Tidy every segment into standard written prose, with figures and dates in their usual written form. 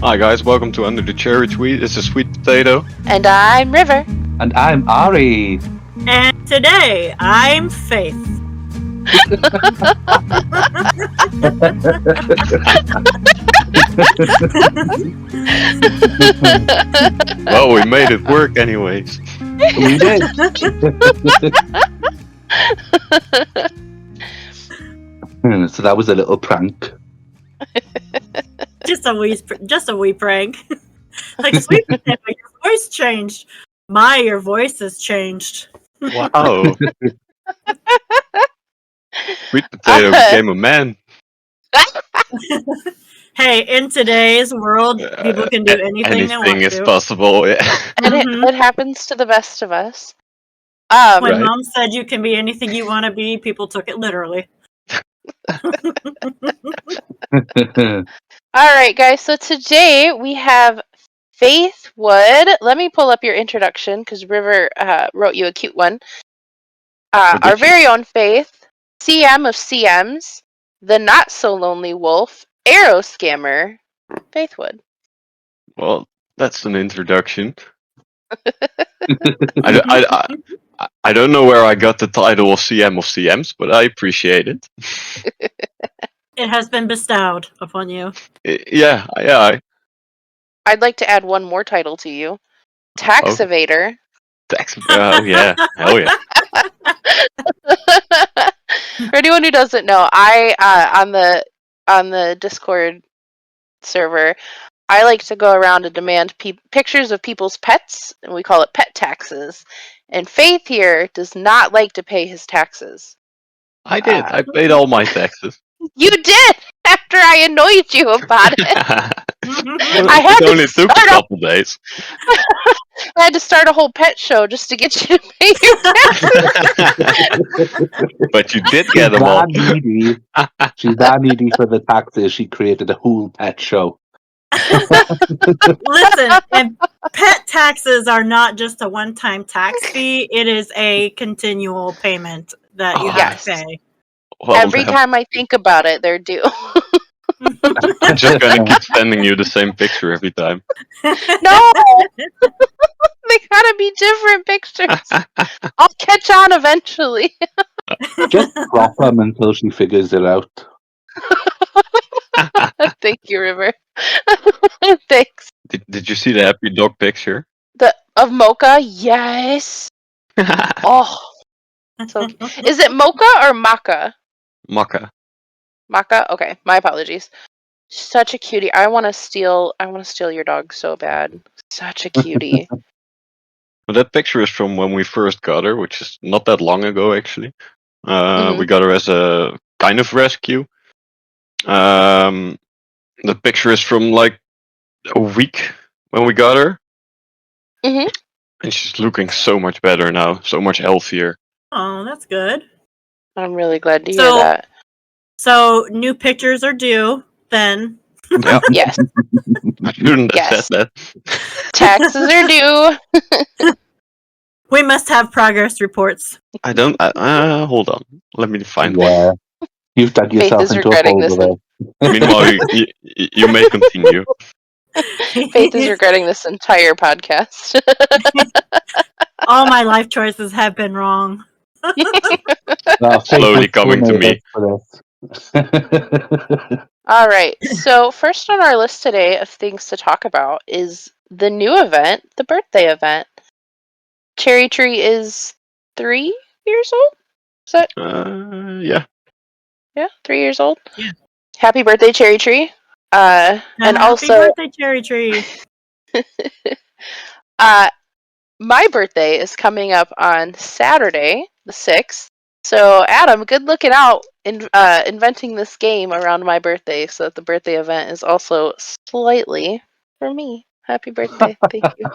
Hi guys, welcome to Under the Cherry Tree. This is Sweet Potato. And I'm River. And I'm Ari. And today, I'm Faith. Well, we made it work anyways. We did. So that was a little prank. Just a wee prank. Like, Sweet Potato, your voice changed. Your voice has changed. Wow. Sweet Potato became a man. Hey, in today's world, people can do anything they want Anything is to. possible. Yeah. And Mhm. it happens to the best of us. When Right. Mom said you can be anything you want to be, people took it literally. All right, guys. So today we have Faithwood. Let me pull up your introduction because River wrote you a cute one. did Our she? very own Faith, CM of CMs, the not so lonely wolf, arrow scammer, Faithwood. Well, that's an introduction. I don't know where I got the title of CM of CMs, but I appreciate it. It has been bestowed upon you. Yeah. I'd like to add one more title to you, tax evader. Oh yeah, hell yeah. For anyone who doesn't know, I on the Discord server, I like to go around and demand pictures of people's pets, and we call it pet taxes. And Faith here does not like to pay his taxes. I did. I paid all my taxes. You did after I annoyed you about it. I had It to only took a start couple days. I had to start a whole pet show just to get you to pay your taxes. But you did get them all. needy. She's that needy for the taxes. She created a whole pet show. Listen, and pet taxes are not just a one-time tax fee. It is a continual payment that you have to Yes. pay. Well, Every time I think about it, they're due. I'm just gonna keep sending you the same picture every time. No! They gotta be different pictures. I'll catch on eventually. Just drop them until she figures it out. Thank you, River. Thanks. Did you see the happy dog picture? Of Mocha? Yes. Oh. So, is it Mocha or Maca? Maka. Maca? Okay, my apologies. Such a cutie. I want to steal your dog so bad. Such a cutie. Well, that picture is from when we first got her, which is not that long ago, actually. We got her as a kind of rescue. The picture is from like a week when we got her. Mhm. And she's looking so much better now, so much healthier. Oh, that's good. I'm really glad to hear So- that. So, new pictures are due then. Yeah, Yes. I shouldn't have Yes. said that. Taxes are due. We must have progress reports. I don't. Hold on. Let me find one. Yeah. You've dug Faith yourself is into a regretting hole this with it. Meanwhile, you may continue. Faith is regretting this entire podcast. All my life choices have been wrong. Well, Slowly Faith coming to me. for this. All right. So first on our list today of things to talk about is the new event, the birthday event. CherryTree is 3 years old? Is that Yeah. 3 years old? Yeah. Happy birthday, CherryTree. And Happy also birthday, CherryTree. my birthday is coming up on Saturday, the 6th. So, Adam, good looking out in inventing this game around my birthday so that the birthday event is also slightly for me. Happy birthday. Thank you.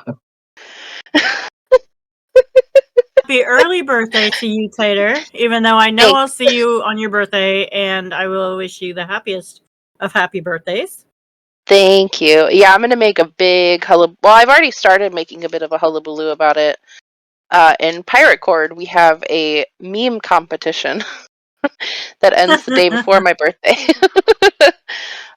Happy early birthday to you, Tater. Even though I know Thanks. I'll see you on your birthday, and I will wish you the happiest of happy birthdays. Thank you. Yeah, I'm going to make a big hullabaloo. Well, I've already started making a bit of a hullabaloo about it. In Pirate Cord, we have a meme competition that ends the day before my birthday.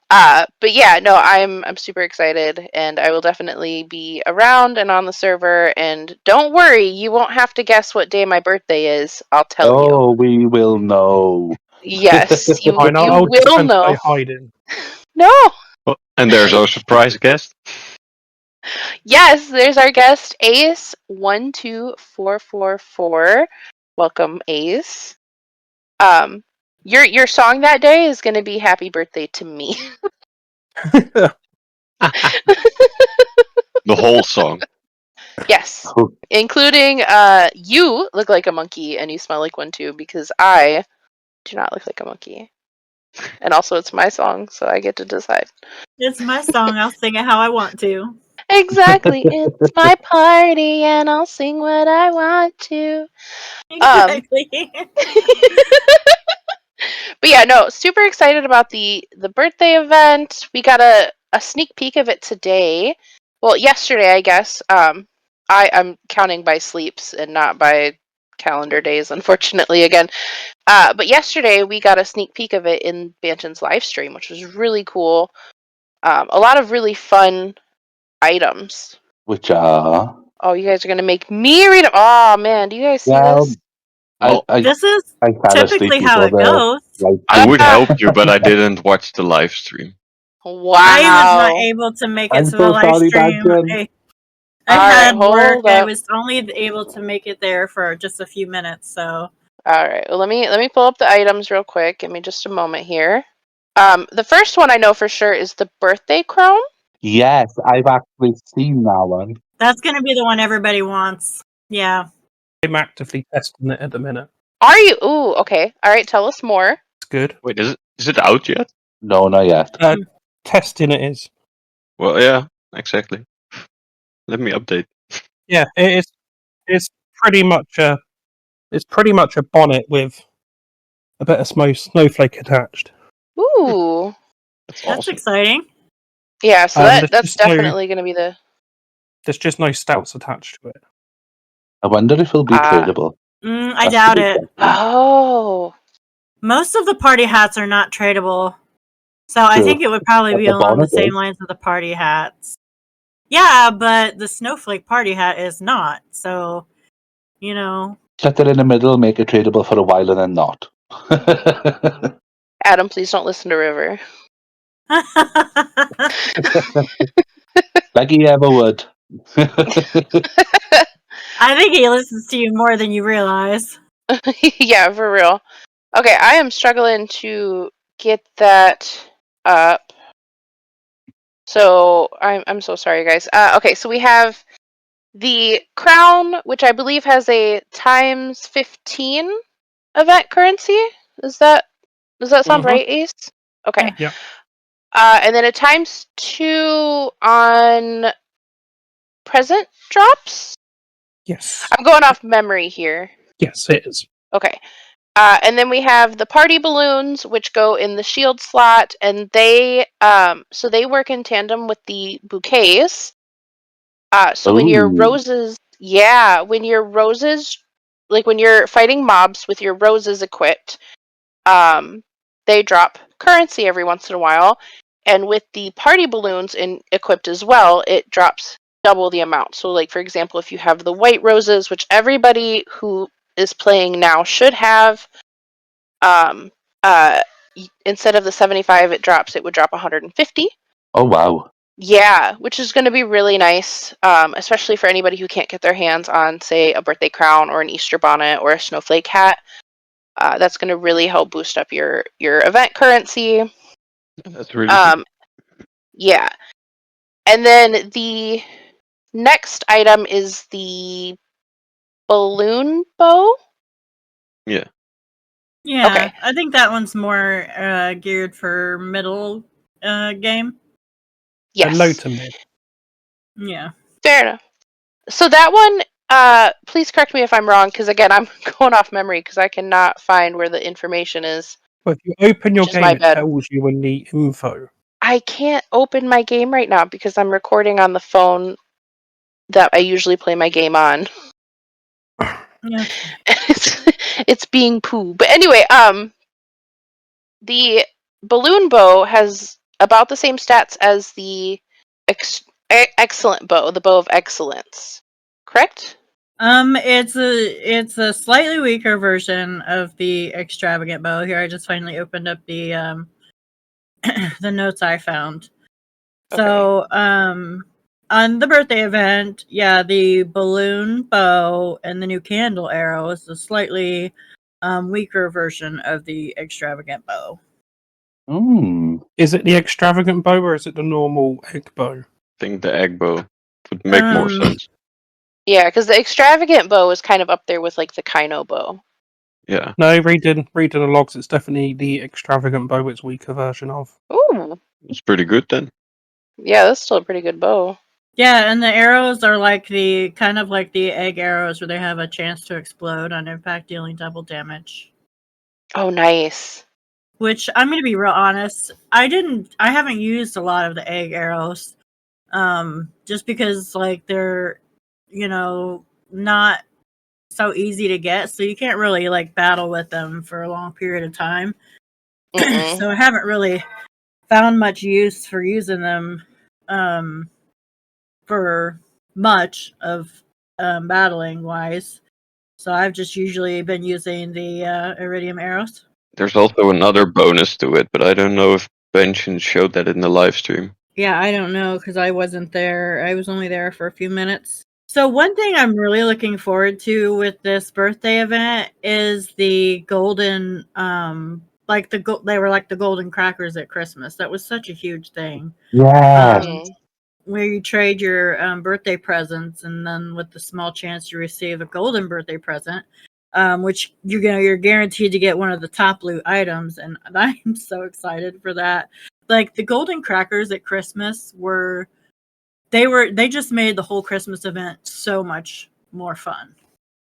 But yeah, no, I'm super excited, and I will definitely be around and on the server. And don't worry, you won't have to guess what day my birthday is. I'll tell you. Oh, we will know. Yes, you I know. you I'll just will spend the day know. hiding. No. Oh, and there's our surprise guest. Yes, there's our guest, Ace12444. Welcome, Ace. Your song that day is going to be "Happy Birthday to Me." The whole song. Yes, including you look like a monkey and you smell like one too, because I do not look like a monkey. And also, it's my song, so I get to decide. It's my song. I'll sing it how I want to. Exactly, it's my party, and I'll sing what I want to. Exactly. But yeah, no, super excited about the birthday event. We got a sneak peek of it today. Well, yesterday, I guess. I'm counting by sleeps and not by calendar days, unfortunately, again. But yesterday, we got a sneak peek of it in Banton's live stream, which was really cool. A lot of really fun items. Which are? Oh, you guys are going to make me read them. Oh, man, do you guys see this? This is I fell asleep typically how it before goes. I would help you, but I didn't watch the live stream. Wow. I was not able to make it I'm to so the live sorry, stream. Banton. I All right, had hold work. I up. was only able to make it there for just a few minutes. So All right. Well, let me pull up the items real quick. Give me just a moment here. The first one I know for sure is the birthday crown. Yes, I've actually seen that one. that's going to be the one everybody wants. Yeah. I'm actively testing it at the minute. Are you? Ooh, okay. All right. Tell us more. It's good. Wait, is it out yet? No, not yet. Testing it is. Well, yeah, exactly. Let me update. Yeah, it is. It's pretty much a. It's pretty much a bonnet with a bit of snowflake attached. Ooh. That's That's awesome. exciting. Yeah. So there's that's just no- definitely going to be the. There's just no stouts attached to it. I wonder if it'll be tradable. I doubt it. Oh. Most of the party hats are not tradable. So I think it would probably But be the along the bonnet same is. lines of the party hats. Yeah, but the snowflake party hat is not. So, Set it in the middle, make it tradable for a while, and then not. Adam, please don't listen to River. Like he ever would. I think he listens to you more than you realize. Yeah, for real. Okay, I am struggling to get that up. So I'm so sorry, guys. Okay, so we have the crown, which I believe has a times 15 event currency. Does that sound right, Ace? Okay. Yeah. And then a times 2 on present drops. Yes. I'm going off memory here. Yes, it is. Okay. And then we have the party balloons, which go in the shield slot, and they work in tandem with the bouquets. So when your roses, like when you're fighting mobs with your roses equipped, they drop currency every once in a while, and with the party balloons equipped as well, it drops double the amount. So, like for example, if you have the white roses, which everybody who is playing now should have, instead of the 75 it would drop 150. Oh wow. Yeah, which is going to be really nice, especially for anybody who can't get their hands on, say, a birthday crown or an Easter bonnet or a snowflake hat. That's going to really help boost up your event currency. That's really good. Yeah. And then the next item is the balloon bow. Yeah. Yeah, Okay. I think that one's more geared for middle game. Yes. Low to mid. Yeah. Fair enough. So that one, please correct me if I'm wrong, because again, I'm going off memory because I cannot find where the information is. Well, if you open your Which is my game, it bad. tells you in the info. I can't open my game right now because I'm recording on the phone that I usually play my game on. Yeah. It's being poo. But anyway, the balloon bow has about the same stats as the excellent bow, the bow of excellence. Correct? It's a slightly weaker version of the extravagant bow. Here, I just finally opened up the the notes I found. Okay. So, on the birthday event, yeah, the balloon bow and the new candle arrow is a slightly weaker version of the extravagant bow. Is it the extravagant bow or is it the normal egg bow? I think the egg bow would make more sense. Yeah, because the extravagant bow is kind of up there with like the Kino bow. Yeah. No, reading the logs, it's definitely the extravagant bow. It's weaker version of. Ooh, It's pretty good then. yeah, that's still a pretty good bow. Yeah, and the arrows are like the kind of like the egg arrows where they have a chance to explode on impact, dealing double damage. Oh, nice. Which I'm going to be real honest, I haven't used a lot of the egg arrows, just because like they're, not so easy to get, so you can't really like battle with them for a long period of time. So I haven't really found much use for using them for much of battling wise. So I've just usually been using the iridium arrows. There's also another bonus to it, but I don't know if Benson showed that in the live stream. Yeah, I don't know because I wasn't there. I was only there for a few minutes. So one thing I'm really looking forward to with this birthday event is the golden, they were like the golden crackers at Christmas. That was such a huge thing. Yeah. Where you trade your birthday presents, and then with the small chance you receive a golden birthday present, which you're guaranteed to get one of the top loot items, and I'm so excited for that. Like the golden crackers at Christmas they just made the whole Christmas event so much more fun.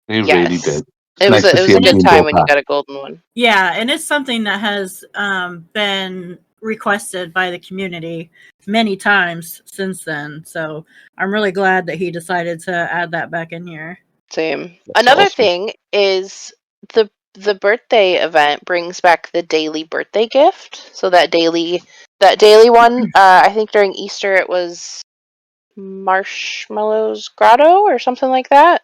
They really did. It was nice to a see them good being time built when you back. got a golden one. Yeah, and it's something that has been requested by the community many times since then. So I'm really glad that he decided to add that back in here. Same. That's Another awesome. thing is the birthday event brings back the daily birthday gift. So that daily one, I think during Easter it was Marshmallow's Grotto or something like that.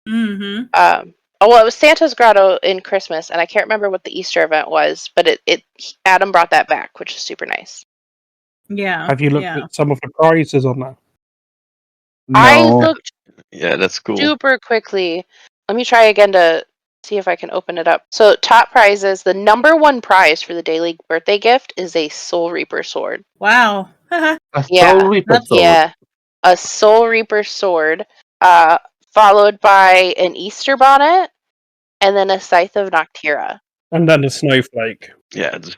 Mm-hmm. It was Santa's Grotto in Christmas, and I can't remember what the Easter event was, but Adam brought that back, which is super nice. Yeah. Have you looked at some of the prizes on that? I looked that's cool. super quickly. Let me try again to see if I can open it up. So top prizes, the number one prize for the daily birthday gift is a Soul Reaper sword. Wow. A Yeah, Soul Reaper sword. Yeah, a Soul Reaper sword, followed by an Easter bonnet, and then a Scythe of Noctira. And then a snowflake. Yeah, the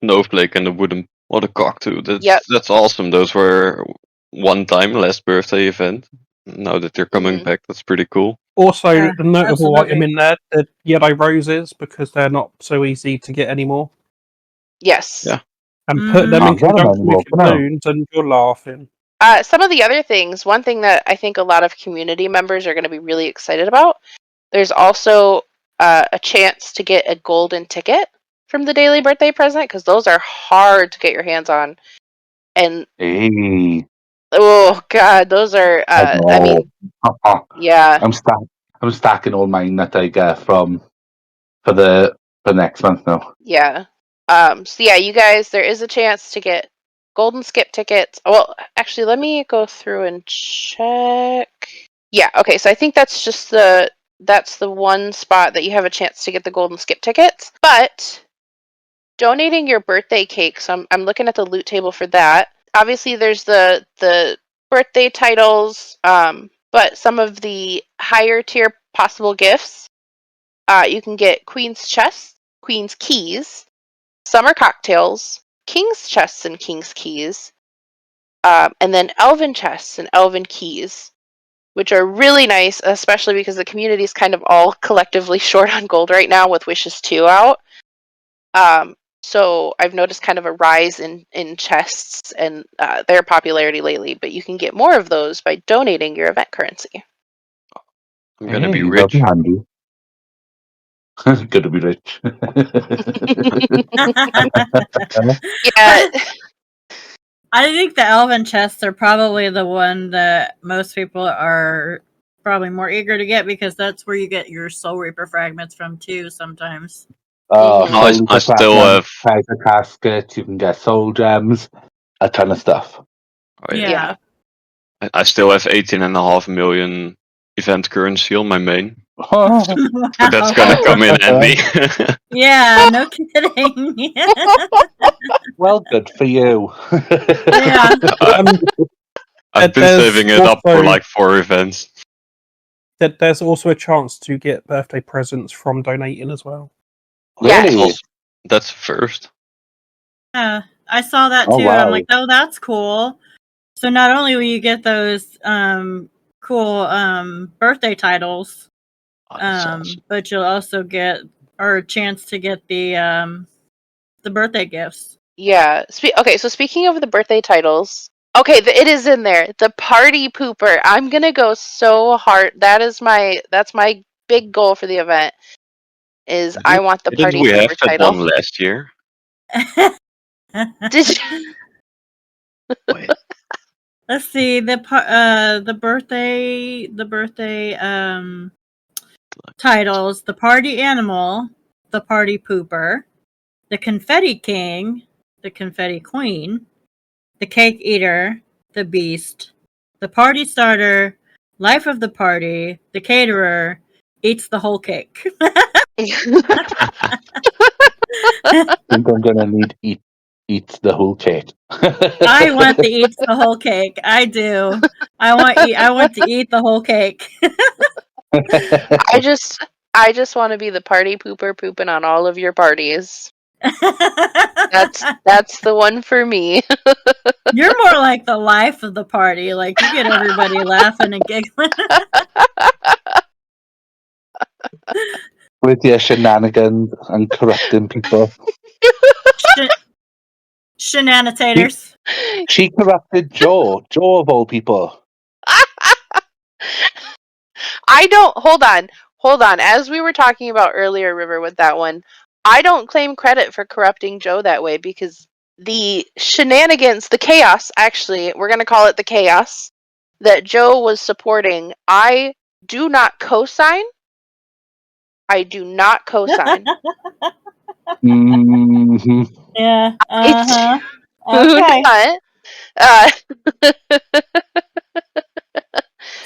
snowflake and the wooden the cockatoo. Yep. That's awesome. Those were one time last birthday event. Now that they're coming back, that's pretty cool. Also, Yeah, the notable absolutely. item in there, the yellow roses, because they're not so easy to get anymore. Yes. Yeah. And put them in Not get 'em conjunction anymore with your for now. balloons, and you're laughing. Some of the other things, one thing that I think a lot of community members are going to be really excited about, there's also a chance to get a golden ticket from the daily birthday present, because those are hard to get your hands on. And oh god, those are I mean, yeah. I'm stacking all mine that I get for next month now. Yeah. So yeah, you guys, there is a chance to get golden skip tickets. Well, actually, let me go through and check. Yeah, okay, so I think that's the one spot that you have a chance to get the golden skip tickets. But donating your birthday cake, so I'm looking at the loot table for that. Obviously, there's the birthday titles, but some of the higher tier possible gifts, you can get Queen's Chest, Queen's Keys, Summer Cocktails, King's Chests and King's Keys, and then Elven Chests and Elven Keys, which are really nice, especially because the community is kind of all collectively short on gold right now with Wishes 2 out. So I've noticed kind of a rise in chests and their popularity lately, but you can get more of those by donating your event currency. I'm gonna be that'll rich. handy. Gonna be rich. Yeah. I think the elven chests are probably the one that most people are probably more eager to get because that's where you get your Soul Reaper fragments from too. Sometimes. Oh, Mhm. I Soul still Platinum, have. treasure caskets. You can get soul gems, a ton of stuff. Yeah. I still have 18.5 million event currency on my main. Oh, So that's gonna come in handy. Yeah, no kidding. well, good for you. Yeah. I've been There's saving it up for also- like 4 events. There's also a chance to get birthday presents from donating as well. Yes. Really? Also, that's first. Yeah, I saw that Oh, too. And I'm wow. like, oh, that's cool. So not only will you get those cool birthday titles, Oh, that's awesome. but you'll also get or a chance to get the birthday gifts. Yeah. Okay, so speaking of the birthday titles, okay, it is in there. The party pooper. I'm gonna go so hard. That's my big goal for the event. Is I want the Didn't party we have pooper that title. one last year? Did you? Wait. Let's see the birthday titles: the party animal, the party pooper, the confetti king, the confetti queen, the cake eater, the beast, the party starter, life of the party, the caterer, eats the whole cake. I think I'm gonna need eats the whole cake. I want to eat the whole cake. I do. I want to eat the whole cake. I just want to be the party pooper pooping on all of your parties. That's the one for me. You're more like the life of the party. Like you get everybody laughing and giggling. With your shenanigans and corrupting people. Shenanitators. She corrupted Joe of all people. I don't hold on. As we were talking about earlier, River, with that one, I don't claim credit for corrupting Joe that way because the shenanigans, the chaos, actually, we're gonna call it the chaos that Joe was supporting, I do not co-sign. I do not co-sign. Mm-hmm. Yeah. I Uh-huh. do Okay. not.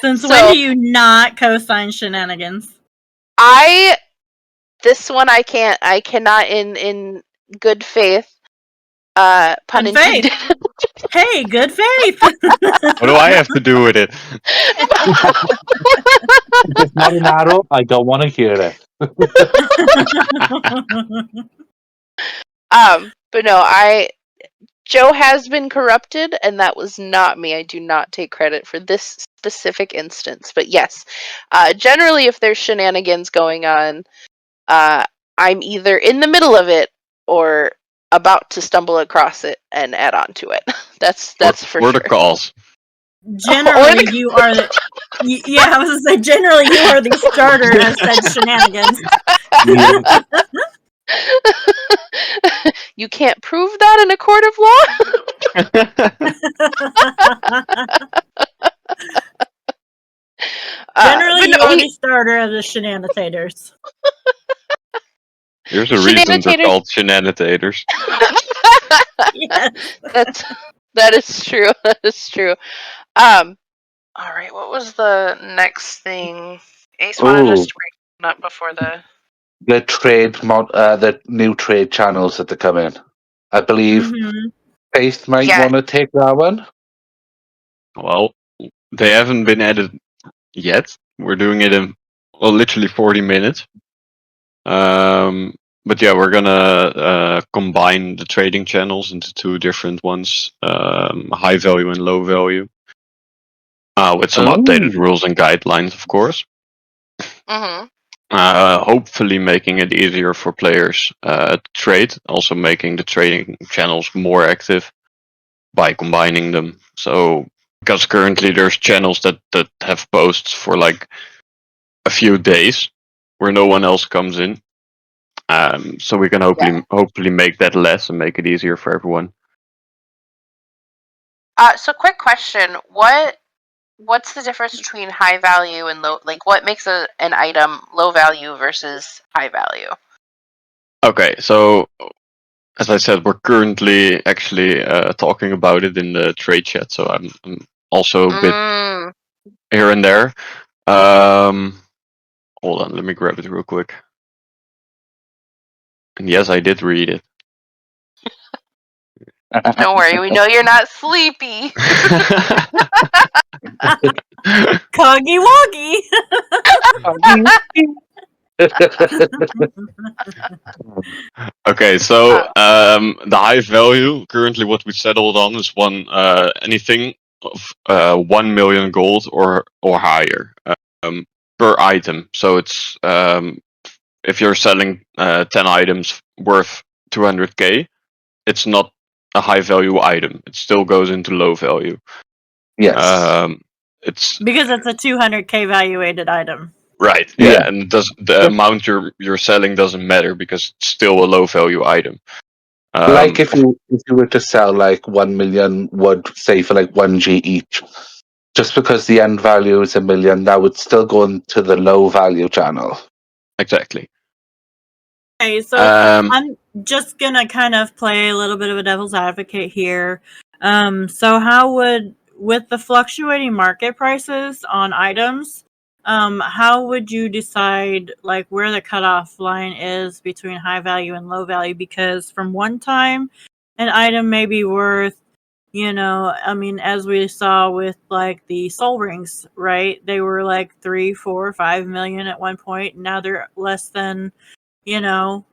Since So- when do you not co-sign shenanigans? This one I cannot in good faith. Pun Good faith. intended. Hey, good faith. What do I have to do with it? If it's not an arrow, I don't want to hear it. But no, Joe has been corrupted, and that was not me. I do not take credit for this specific instance. But yes, generally, if there's shenanigans going on, I'm either in the middle of it or about to stumble across it and add on to it. That's for or sure. the calls. Generally, you are the. Yeah, I was gonna say. Generally, you are the starter of said shenanigans. You can't prove that in a court of law. Generally, but you no, are the starter of the shenanitators. There's a reason they're Shenanitators. called shenanitators. Yes. That is true. That is true. All right. What was the next thing? Ace wanted us to bring up before the. The new trade channels that are coming. I believe Mhm. Faith might Yeah. want to take that one. Well, they haven't been added yet. We're doing it in literally 40 minutes. But yeah, we're gonna combine the trading channels into 2 different ones, high value and low value, with some updated rules and guidelines, of course. Mm-hmm. Hopefully making it easier for players to trade, also making the trading channels more active by combining them. So, because currently there's channels that have posts for like a few days where no one else comes in. So we can hopefully make that less and make it easier for everyone. So quick question: what's the difference between high value and low? Like, what makes an item low value versus high value? Okay, so as I said, we're currently actually talking about it in the trade chat. So I'm also a bit here and there. Hold on, let me grab it real quick. And yes, I did read it. Don't worry, we know you're not sleepy. Coggy woggy. Okay, so the high value currently what we settled on is anything of 1 million gold or higher per item. So it's if you're selling 10 items worth 200k, it's not a high value item. It still goes into low value. Yes. It's because it's a 200k valuated item. right. Yeah, and the amount you're selling doesn't matter because it's still a low value item. Like if you were to sell like 1 million wood, say for like 1G each, just because the end value is 1 million, that would still go into the low value channel. Exactly. Okay, so I'm just gonna kind of play a little bit of a devil's advocate here. So how would, with the fluctuating market prices on items, how would you decide like where the cutoff line is between high value and low value? Because from one time, an item may be worth, I mean, as we saw with like the soul rings, right? They were like 3, 4, 5 million at one point. Now they're less than, you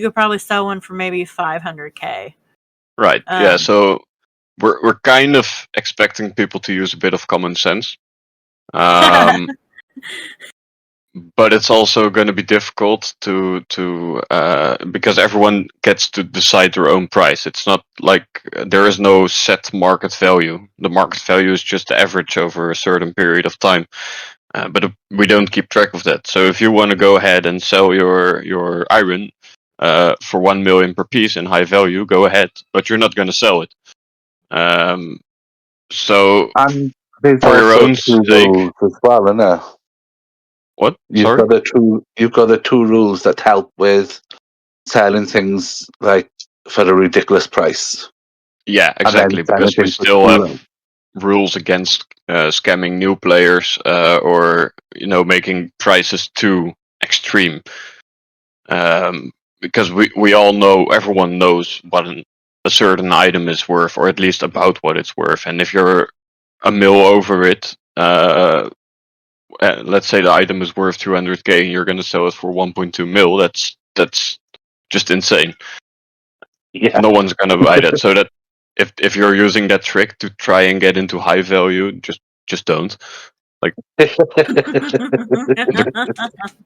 could probably sell one for maybe 500k. Right. Yeah. So we're kind of expecting people to use a bit of common sense. But it's also going to be difficult to because everyone gets to decide their own price. It's not like there is no set market value. The market value is just the average over a certain period of time. But we don't keep track of that. So if you want to go ahead and sell your iron for 1 million per piece in high value, go ahead. But you're not going to sell it. So and there's for your also own two sake, rules as well, isn't there? what? You've Sorry. got the two rules that help with selling things like for a ridiculous price. Yeah, exactly. Because we still have rules against scamming new players or making prices too extreme. Because we all know, everyone knows what a certain item is worth, or at least about what it's worth. And if you're a mil over it, let's say the item is worth 200k and you're going to sell it for 1.2 mil, that's just insane. Yeah. No one's going to buy that. So that if you're using that trick to try and get into high value, just don't. Like It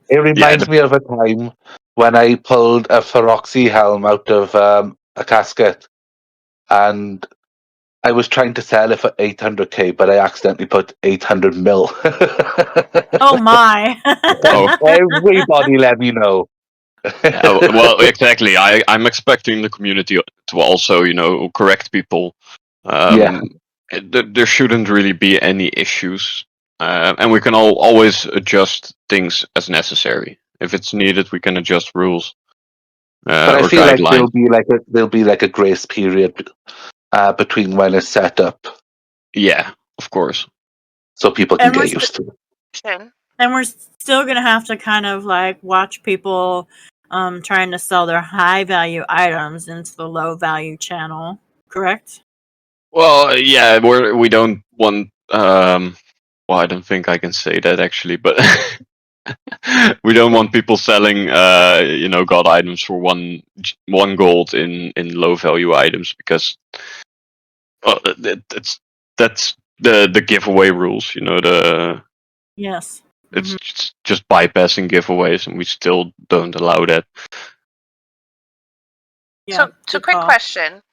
reminds me of a time when I pulled a Feroxy helm out of a casket, and I was trying to sell it for 800k, but I accidentally put 800 mil. Oh my! Everybody let me know. Well, exactly. I'm expecting the community to also, correct people. There shouldn't really be any issues, and we can always adjust things as necessary. If it's needed, we can adjust rules. But I feel like there'll be like a grace period between when it's set up. Yeah, of course. So people can get used to it. And we're still gonna have to kind of like watch people trying to sell their high value items into the low value channel, correct? Well, yeah, we don't want. Well, I don't think I can say that actually, but we don't want people selling, god items for one gold in low value items because, well, that's the giveaway rules. Yes. It's just bypassing giveaways, and we still don't allow that. Yeah, so quick question.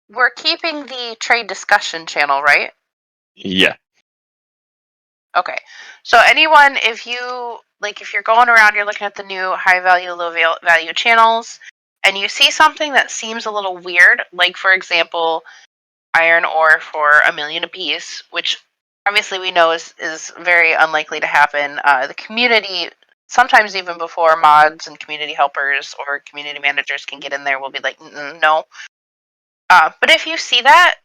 We're keeping the trade discussion channel, right? Yeah. Okay. So anyone, if you're going around, you're looking at the new high value, low value channels, and you see something that seems a little weird, like for example, iron ore for 1,000,000 apiece, which obviously we know is very unlikely to happen. The community, sometimes even before mods and community helpers or community managers can get in there, will be like, no. But if you see that,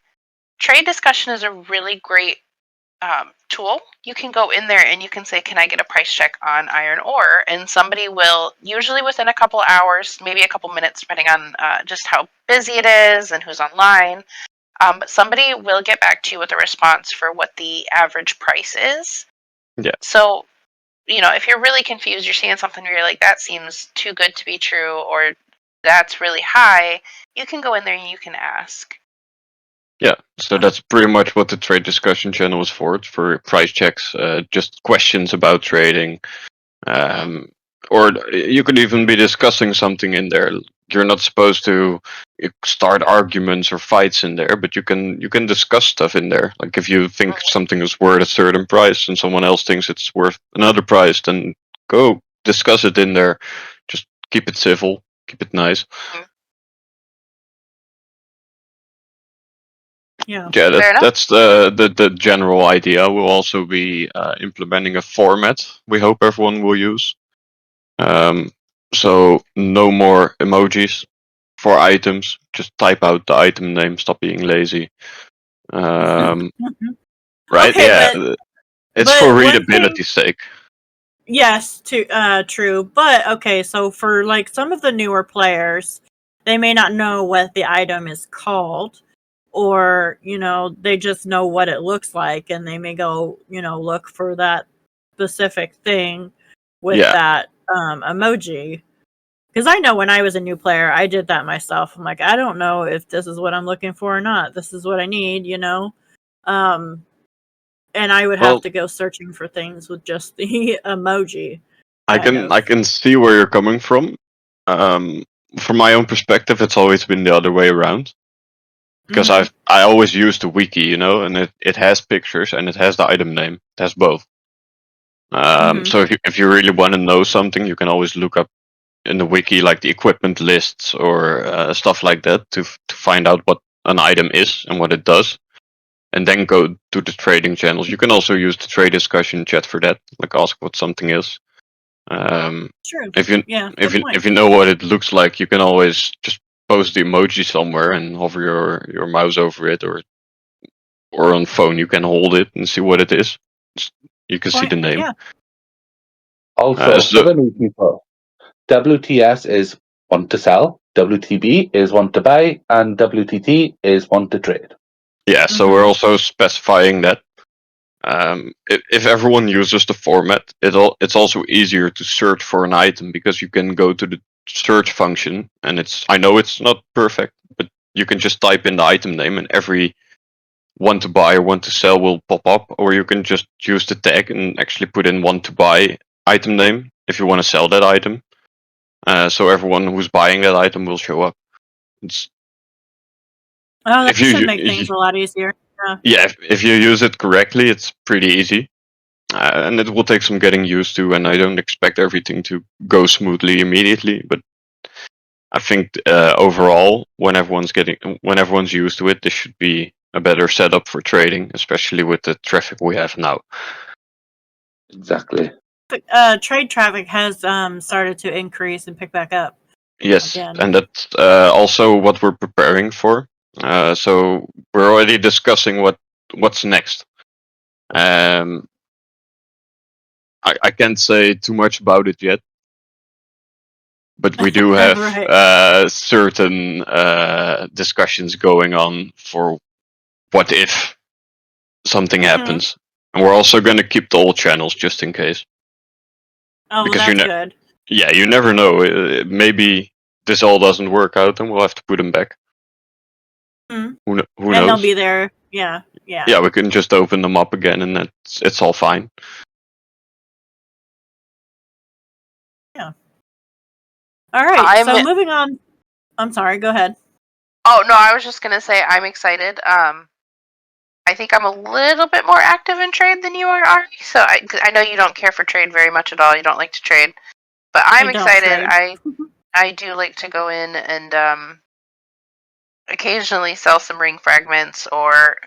trade discussion is a really great tool. You can go in there and you can say, can I get a price check on iron ore? And somebody will, usually within a couple hours, maybe a couple minutes, depending on just how busy it is and who's online. But somebody will get back to you with a response for what the average price is. Yeah. So, if you're really confused, you're seeing something where you're like, that seems too good to be true, or that's really high, you can go in there and you can ask. Yeah, so that's pretty much what the trade discussion channel is for. It's for price checks, just questions about trading. Or you could even be discussing something in there. You're not supposed to start arguments or fights in there, but you can discuss stuff in there. Like if you think something is worth a certain price and someone else thinks it's worth another price, then go discuss it in there. Just keep it civil, keep it nice. Yeah, that's the general idea. We'll also be implementing a format we hope everyone will use. So no more emojis for items. Just type out the item name. Stop being lazy. Right? Okay, Yeah. It's for readability's sake. Yes, true. But okay, so for like some of the newer players, they may not know what the item is called, or they just know what it looks like, and they may go look for that specific thing with that emoji. Because I know when I was a new player, I did that myself. I'm like, I don't know if this is what I'm looking for or not. This is what I need, and I would have to go searching for things with just the emoji. I can see where you're coming from. From my own perspective, it's always been the other way around. Because I always use the wiki, and it has pictures and it has the item name. It has both. So if you really want to know something, you can always look up in the wiki like the equipment lists or stuff like that to find out what an item is and what it does, and then go to the trading channels. You can also use the trade discussion chat for that, like ask what something is. True. If you know what it looks like, you can always just post the emoji somewhere and hover your mouse over it, or on phone you can hold it and see what it is. You can see the name. Yeah. Also, for the new people, WTS is want to sell, WTB is want to buy, and WTT is want to trade. Yeah, so we're also specifying that if everyone uses the format, it's also easier to search for an item, because you can go to the search function, and I know it's not perfect, but you can just type in the item name and every want to buy or want to sell will pop up, or you can just use the tag and actually put in want to buy item name if you want to sell that item. So everyone who's buying that item will show up. That should make things a lot easier. Yeah, if you use it correctly, it's pretty easy. And it will take some getting used to, and I don't expect everything to go smoothly immediately, but I think overall, when everyone's used to it, this should be a better setup for trading, especially with the traffic we have now. Exactly. Trade traffic has started to increase and pick back up. Yes, again. And that's also what we're preparing for. So we're already discussing what's next. I can't say too much about it yet, but we do have certain discussions going on for what if something happens, and we're also going to keep the old channels just in case. Oh, because that's good. Yeah, you never know. Maybe this all doesn't work out, and we'll have to put them back. Who knows? And they'll be there. Yeah. Yeah, we can just open them up again, and it's all fine. Yeah. All right. So moving on. I'm sorry. Go ahead. Oh no, I was just gonna say I'm excited. I I think I'm a little bit more active in trade than you are, Ari. So I know you don't care for trade very much at all. You don't like to trade, but I'm I don't excited. trade. I do like to go in and occasionally sell some ring fragments, or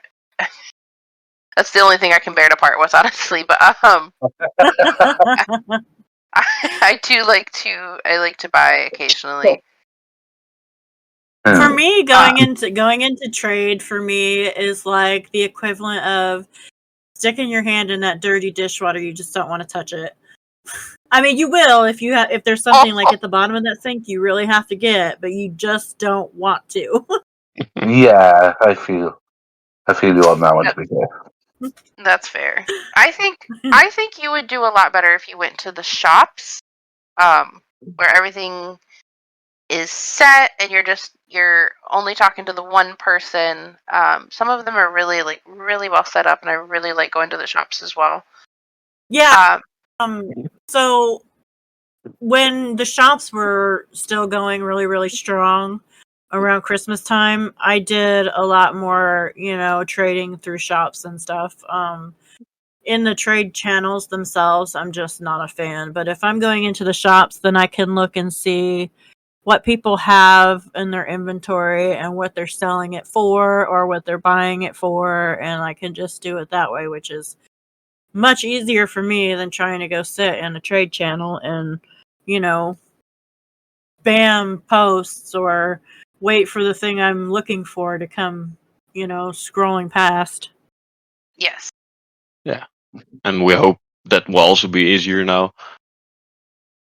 that's the only thing I can bear to part with, honestly. But I do like to buy occasionally. For me, going into trade for me is like the equivalent of sticking your hand in that dirty dishwater. You just don't want to touch it. I mean, you will if there's something like at the bottom of that sink you really have to get, but you just don't want to. Yeah, I feel you on that one, to be fair. That's fair. I think you would do a lot better if you went to the shops, where everything is set and you're only talking to the one person. Some of them are really well set up, and I really like going to the shops as well. Yeah. So when the shops were still going really, really strong around Christmas time, I did a lot more, trading through shops and stuff. In the trade channels themselves, I'm just not a fan. But if I'm going into the shops, then I can look and see what people have in their inventory and what they're selling it for or what they're buying it for, and I can just do it that way, which is much easier for me than trying to go sit in a trade channel and, spam posts or wait for the thing I'm looking for to come, scrolling past. Yes. Yeah. And we hope that will also be easier now.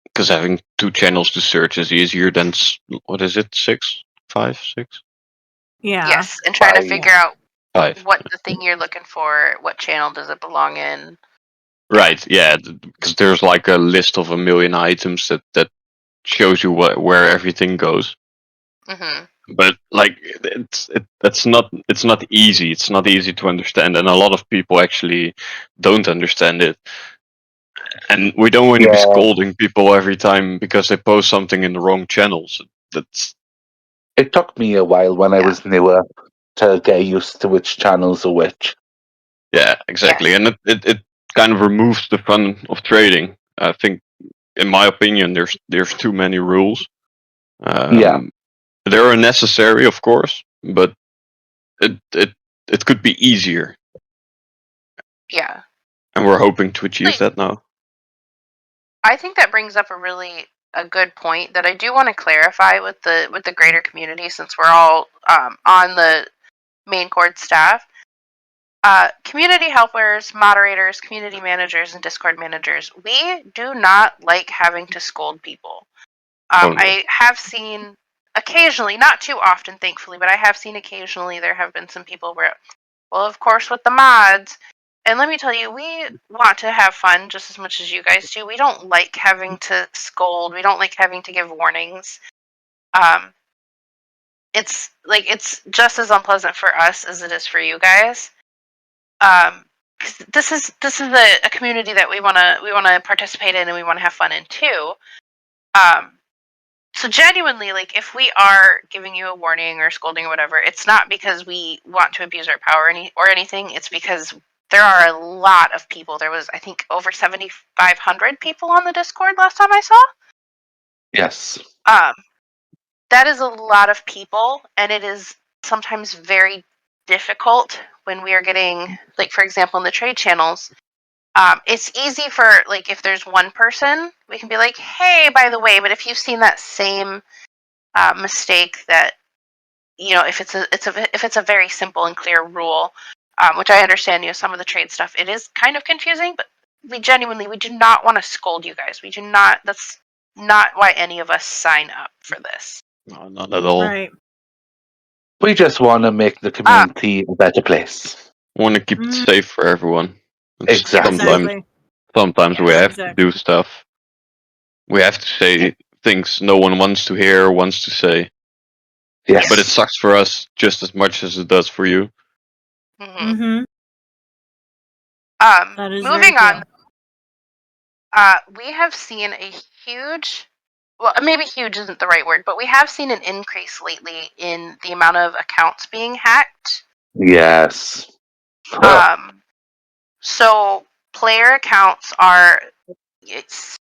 Because having 2 channels to search is easier than, what is it, 6? 5, 6? Yeah. Yes, and trying to figure out 5. what the thing you're looking for, what channel does it belong in. Right, yeah, because there's like a list of 1 million items that shows you where everything goes. Mm-hmm. But like it's not easy. It's not easy to understand, and a lot of people actually don't understand it. And we don't want to be scolding people every time because they post something in the wrong channels. It took me a while when I was newer to get used to which channels are which. Yeah, exactly. And it kind of removes the fun of trading. I think, in my opinion, there's too many rules. They're unnecessary, of course, but it could be easier. Yeah. And we're hoping to achieve that now. I think that brings up a good point that I do want to clarify with the greater community, since we're all on the main cord staff. Community helpers, moderators, community managers, and Discord managers, we do not like having to scold people. No. I have seen occasionally, not too often, thankfully, but I have seen occasionally there have been some people where, well, of course, with the mods. And let me tell you, we want to have fun just as much as you guys do. We don't like having to scold. We don't like having to give warnings. It's just as unpleasant for us as it is for you guys. 'Cause this is a community that we wanna participate in and we want to have fun in too. So genuinely, like, if we are giving you a warning or scolding or whatever, it's not because we want to abuse our power or anything. It's because there are a lot of people. There was, I think, over 7,500 people on the Discord last time I saw. Yes. That is a lot of people, and it is sometimes very difficult when we are getting, like, for example, in the trade channels. It's easy for, like, if there's one person, we can be like, hey, by the way, but if you've seen that same mistake that, if it's a very simple and clear rule, which I understand, some of the trade stuff, it is kind of confusing, but we do not want to scold you guys. That's not why any of us sign up for this. No, not at all. Right. We just want to make the community a better place. We want to keep it safe for everyone. Exactly. Sometimes we have to do stuff. We have to say things no one wants to hear or wants to say. Yes. But it sucks for us just as much as it does for you. Mm-hmm. That is moving on. We have seen a huge, well, maybe huge isn't the right word, but we have seen an increase lately in the amount of accounts being hacked. Yes. So player accounts are, it's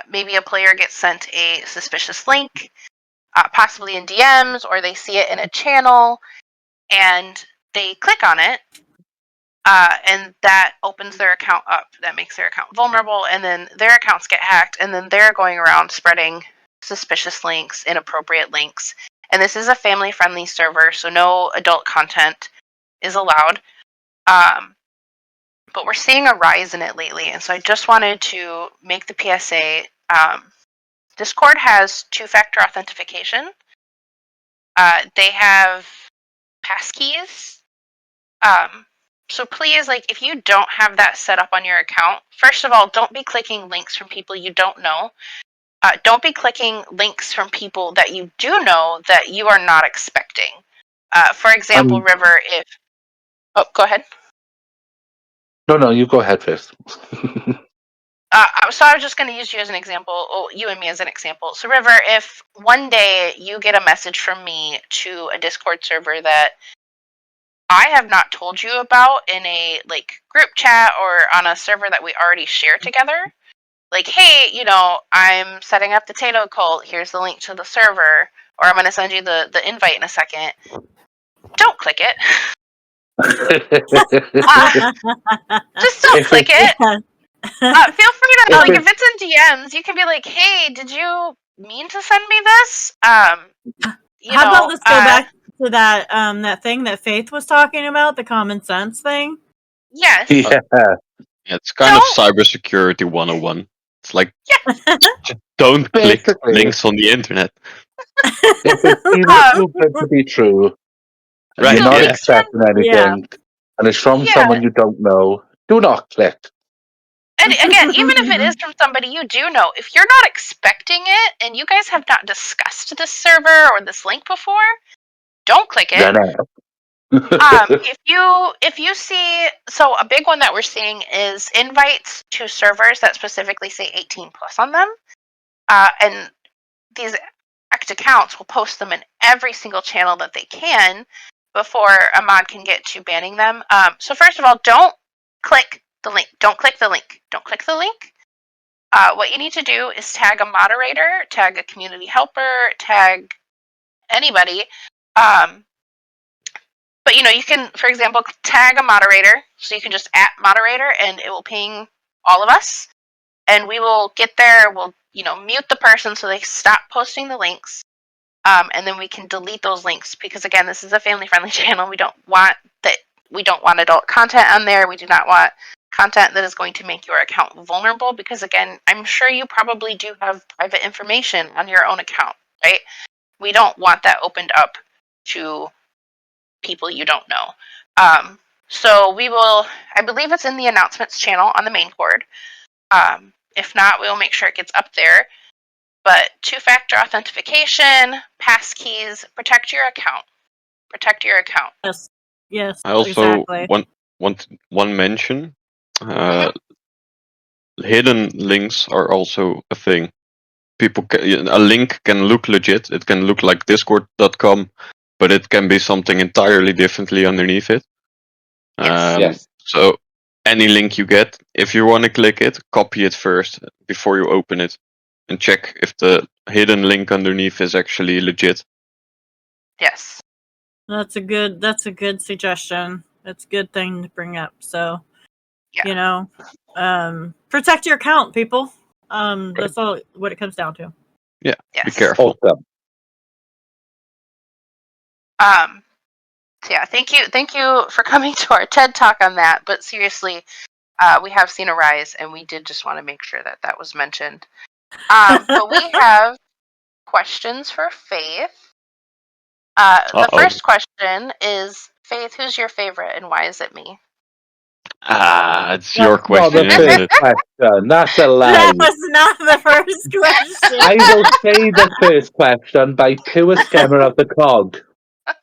maybe a player gets sent a suspicious link, possibly in DMs, or they see it in a channel, and they click on it, and that opens their account up. That makes their account vulnerable, and then their accounts get hacked, and then they're going around spreading suspicious links, inappropriate links. And this is a family-friendly server, so no adult content is allowed. But we're seeing a rise in it lately, and so I just wanted to make the PSA. Discord has two-factor authentication. They have passkeys. So please, like, if you don't have that set up on your account, first of all, don't be clicking links from people you don't know. Don't be clicking links from people that you do know that you are not expecting. For example, River, if... Oh, go ahead. No, you go ahead first. So I was just going to use you as an example, or you and me as an example. So River, if one day you get a message from me to a Discord server that I have not told you about in a group chat or on a server that we already share together, like, hey, I'm setting up the Potato Cult, here's the link to the server, or I'm going to send you the invite in a second, don't click it. Just don't click it. Feel free to, if it's in DMs, you can be like, hey, did you mean to send me this? How about let's go back to that thing that Faith was talking about, the common sense thing? Yes. Yeah. It's kind of cybersecurity 101. It's like, just don't click links on the internet. If it's too good to be true, and you're not expecting anything, and it's from someone you don't know, do not click. And again, even if it is from somebody you do know, if you're not expecting it, and you guys have not discussed this server or this link before, don't click it. If you see, so a big one that we're seeing is invites to servers that specifically say 18 plus on them, and these accounts will post them in every single channel that they can before a mod can get to banning them. So first of all, don't click the link. Don't click the link. Don't click the link. What you need to do is tag a moderator, tag a community helper, tag anybody. But you can, for example, tag a moderator. So you can just @moderator, and it will ping all of us, and we will get there. We'll mute the person so they stop posting the links, and then we can delete those links, because again, this is a family-friendly channel. We don't want adult content on there. We do not want content that is going to make your account vulnerable, because again, I'm sure you probably do have private information on your own account, right? We don't want that opened up to people you don't know. So we will, I believe it's in the announcements channel on the main cord. If not, we will make sure it gets up there. But two-factor authentication, passkeys, protect your account. Protect your account. Yes. I also exactly. want one mention. Hidden links are also a thing. A link can look legit. It can look like discord.com, but it can be something entirely differently underneath it. Yes. So any link you get, if you want to click it, copy it first before you open it, and check if the hidden link underneath is actually legit. Yes. That's a good suggestion. That's a good thing to bring up. So, protect your account, people. That's all what it comes down to. Yeah. Yes. Be careful. So yeah, thank you for coming to our TED Talk on that. But seriously, we have seen a rise, and we did just want to make sure that was mentioned. But we have questions for Faith. The first question is, Faith, who's your favorite, and why is it me? It's your question. Not the first question. That's a lie. That was not the first question. I will say the first question by pure scammer of the cog.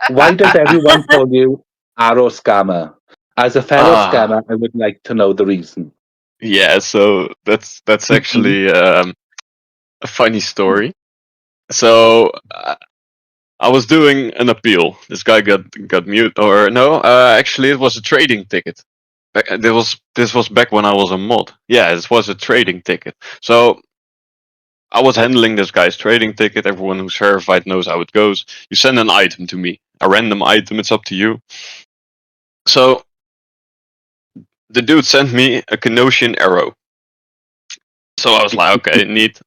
Why does everyone call you Arrow Scammer? As a fellow scammer, I would like to know the reason. Yeah, so that's actually a funny story. So I was doing an appeal. This guy got mute, or no? Actually, it was a trading ticket. This was back when I was a mod. Yeah, this was a trading ticket. So I was handling this guy's trading ticket. Everyone who's verified knows how it goes. You send an item to me, a random item. It's up to you. So the dude sent me a Canosian arrow. So I was like, okay, neat.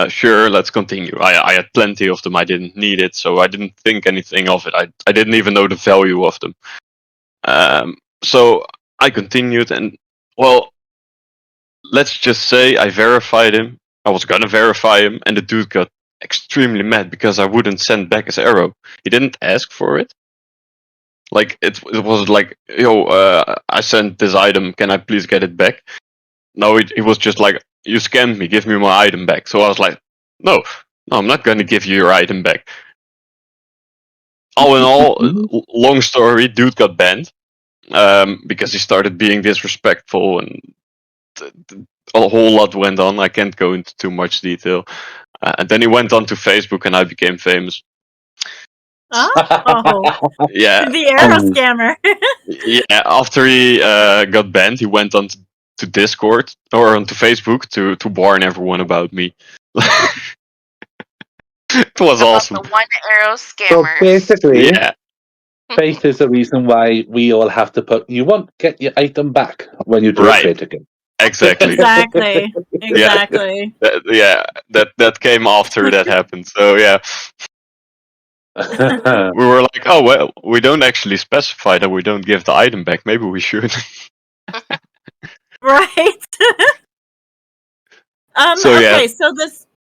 Sure, let's continue. I had plenty of them. I didn't need it, so I didn't think anything of it. I didn't even know the value of them. So I continued, and well, let's just say I verified him. I was gonna verify him, and the dude got extremely mad because I wouldn't send back his arrow. He didn't ask for it. Like it was like, yo, I sent this item. Can I please get it back? No, he was just like, you scammed me. Give me my item back. So I was like, no, I'm not gonna give you your item back. All in all, long story. Dude got banned because he started being disrespectful, and a whole lot went on. I can't go into too much detail. And then he went on to Facebook, and I became famous. Oh, Yeah, the arrow scammer. yeah. After he got banned, he went on to Discord or onto Facebook to warn everyone about me. It was awesome. The one arrow So scammer. basically, Yeah, faith is the reason why we all have to put. You won't get your item back when you do Right. a trade again. exactly. Exactly. Exactly. That came after that happened. So yeah, we were like, oh well, we don't actually specify that we don't give the item back. Maybe we should. Right. So, yeah. Okay, so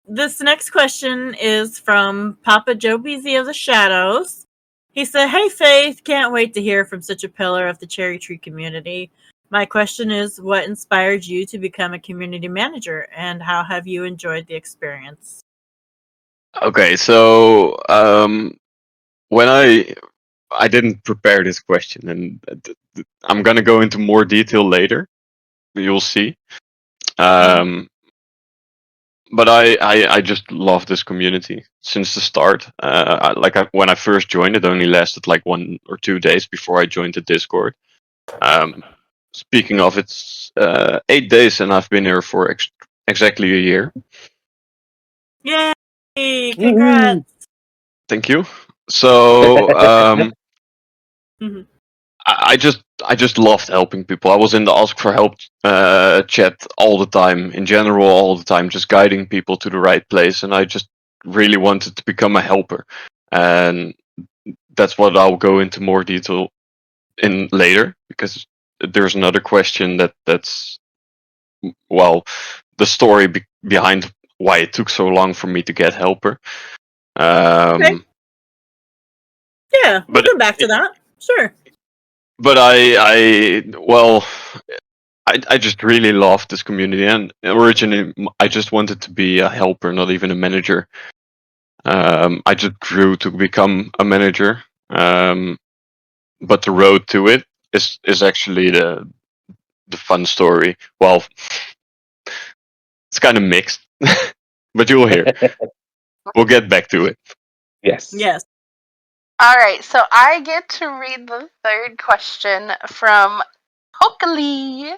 this next question is from Papa Joe BZ of the Shadows. He said, "Hey Faith, can't wait to hear from such a pillar of the CherryTree community. My question is, what inspired you to become a community manager, and how have you enjoyed the experience?" Okay, so when I didn't prepare this question, and I'm gonna go into more detail later. You'll see. But I just love this community since the start. When I first joined, it only lasted like 1 or 2 days before I joined the Discord. Speaking of, it's 8 days, and I've been here for exactly a year. Yay! Congrats! Thank you. So Mhm. I just loved helping people. I was in the Ask for Help chat all the time, in general, all the time, just guiding people to the right place. And I just really wanted to become a helper. And that's what I'll go into more detail in later, because there's another question that's, well, the story behind why it took so long for me to get helper. Okay. Yeah, we'll but come back to that. Sure. But I just really loved this community, and originally I just wanted to be a helper, not even a manager. I just grew to become a manager, but the road to it is actually the fun story. Well, it's kind of mixed, but you'll hear. We'll get back to it. Yes. Yes. All right, so I get to read the third question from Hokely.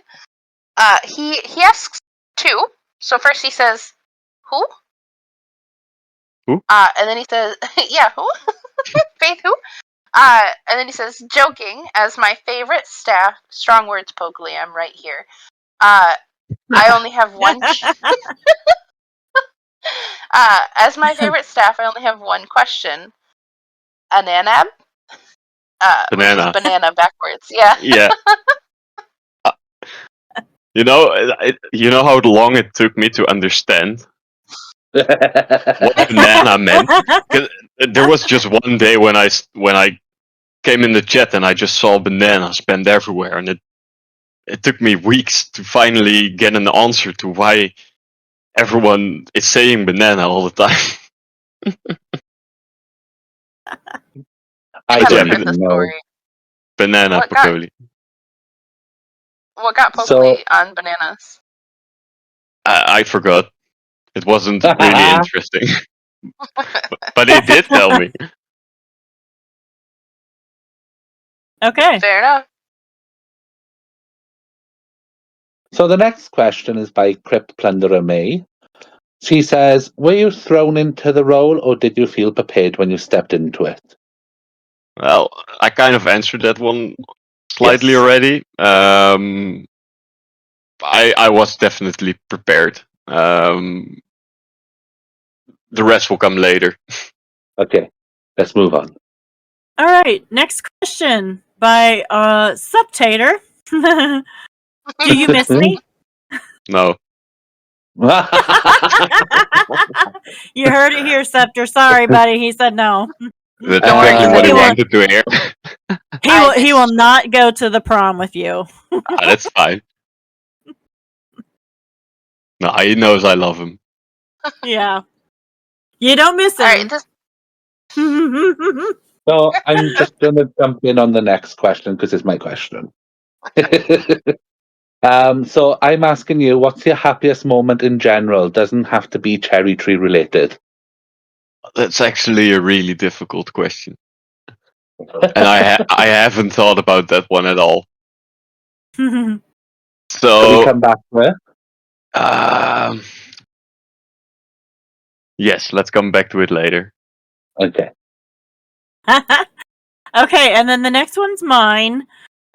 He asks two. So first he says, "Who?" Who? And then he says, "Yeah, who?" Faith, who? And then he says, "Joking, as my favorite staff." Strong words, Pokely. I'm right here. I only have one. As my favorite staff, I only have one question. Ananab? Banana. Which is banana backwards. Yeah. Yeah. You know how long it took me to understand what banana meant? 'Cause there was just one day when I came in the chat and I just saw banana spammed everywhere, and it took me weeks to finally get an answer to why everyone is saying banana all the time. I Haven't don't heard even the know. story. Banana What got- Pocoli. What got So- Pokely on bananas? I forgot. It wasn't really interesting. But he did tell me. Okay. Fair enough. So the next question is by Crypt Plunderer May. She says, were you thrown into the role or did you feel prepared when you stepped into it? Well, I kind of answered that one slightly Yes. already. I was definitely prepared. The rest will come later. Okay, let's move on. All right. Next question by Subtater. Do you miss me? No. You heard it here, Scepter. Sorry, buddy. He said no. That's Don't worry, exactly he what said he he won't. wanted to hear. He will not go to the prom with you. That's fine. No, he knows I love him. Yeah. You don't miss All right, him. this So I'm just going to jump in on the next question because it's my question. So I'm asking you, what's your happiest moment in general? Doesn't have to be CherryTree related. That's actually a really difficult question, and I haven't thought about that one at all. Can we So, come back to it? Yes, let's come back to it later. Okay. Okay, and then the next one's mine.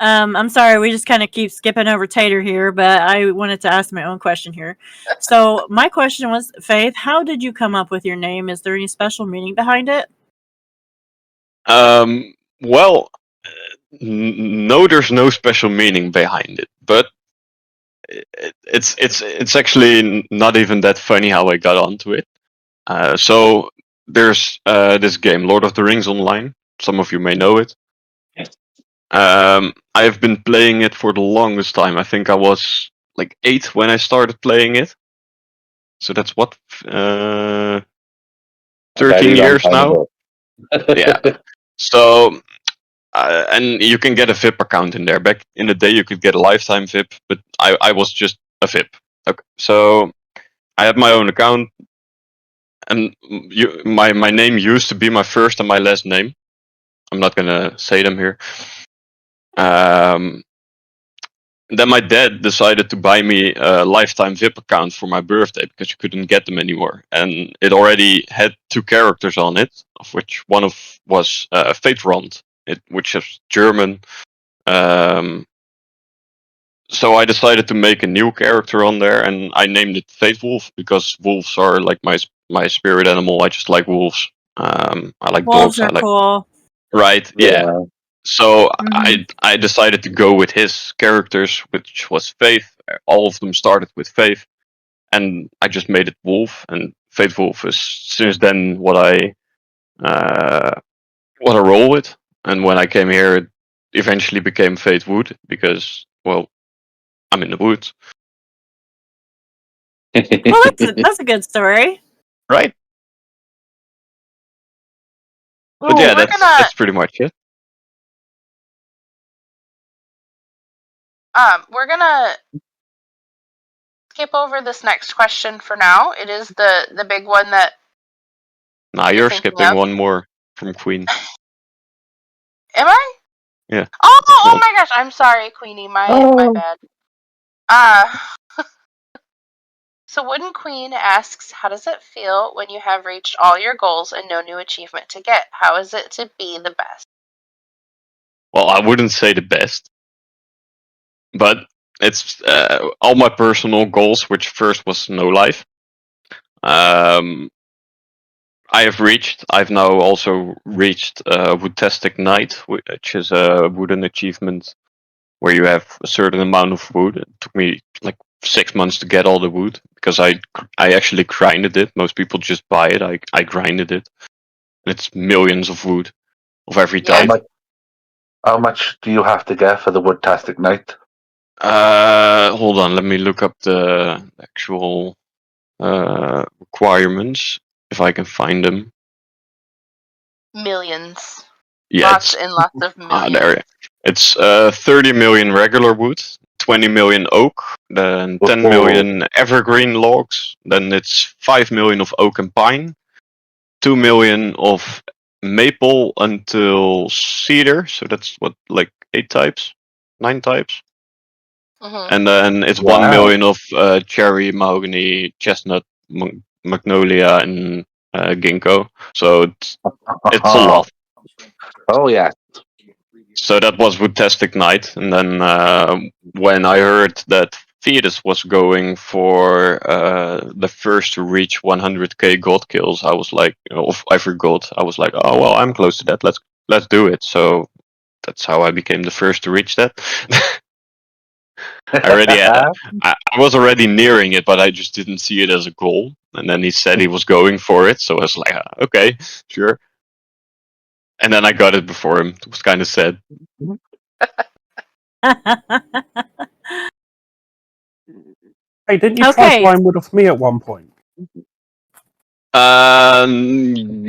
I'm sorry, we just kind of keep skipping over Tater here, but I wanted to ask my own question here. So my question was, Faith, how did you come up with your name? Is there any special meaning behind it? Well, no, there's no special meaning behind it, but it's actually not even that funny how I got onto it. So there's this game, Lord of the Rings Online. Some of you may know it. Yes. I've been playing it for the longest time. I think I was like 8 when I started playing it. So that's what 13 years now. Yeah. So and you can get a VIP account in there. Back in the day, you could get a lifetime VIP, but I was just a VIP. Okay. So I had my own account, and my name used to be my first and my last name. I'm not gonna say them here. Then my dad decided to buy me a lifetime VIP account for my birthday because you couldn't get them anymore, and it already had 2 characters on it, of which one was Faithwolf, which is German. So I decided to make a new character on there, and I named it Faithwolf because wolves are like my spirit animal. I just like wolves. I like Wolves dogs. I are like cool. right, yeah. So Mhm. I decided to go with his characters, which was Faith. All of them started with Faith, and I just made it Wolf. And Faithwolf is since then what I roll with. And when I came here, it eventually became Faithwood because, well, I'm in the woods, Well, that's a good story. right? But Ooh, yeah, we're that's pretty much it. gonna skip over this next question for now. It is the big one that Now you're you're thinking skipping of. one more from Queen. Am I? Yeah. Oh my gosh! I'm sorry, Queenie. My bad. So Wooden Queen asks, how does it feel when you have reached all your goals and no new achievement to get? How is it to be the best? Well, I wouldn't say the best, but it's all my personal goals, which first was no life. I've now also reached Woodtastic Knight, which is a wooden achievement where you have a certain amount of wood. It took me like 6 months to get all the wood because I actually grinded it. Most people just buy it. I grinded it. It's millions of wood of every Yeah. type. How much do you have to get for the Woodtastic Knight? Hold on, let me look up the actual requirements if I can find them. Millions. Yeah, Lots and lots of millions. there. It's 30 million regular wood, 20 million oak, then 10 million evergreen logs, then it's 5 million of oak and pine, 2 million of maple until cedar, so that's what like 8 types, 9 types. Mhm. And then it's Wow. 1 million of cherry, mahogany, chestnut, magnolia, and ginkgo. So it's a lot. Oh yeah. So that was Woodtastic Night, and then when I heard that Fetus was going for the first to reach 100k god kills, I was like, of every god, I was like, oh well, I'm close to that. Let's do it. So that's how I became the first to reach that. I was already nearing it, but I just didn't see it as a goal. And then he said he was going for it, so I was like, okay, sure. And then I got it before him. It was kind of sad. Hey, didn't you try Okay. Winewood off me at one point?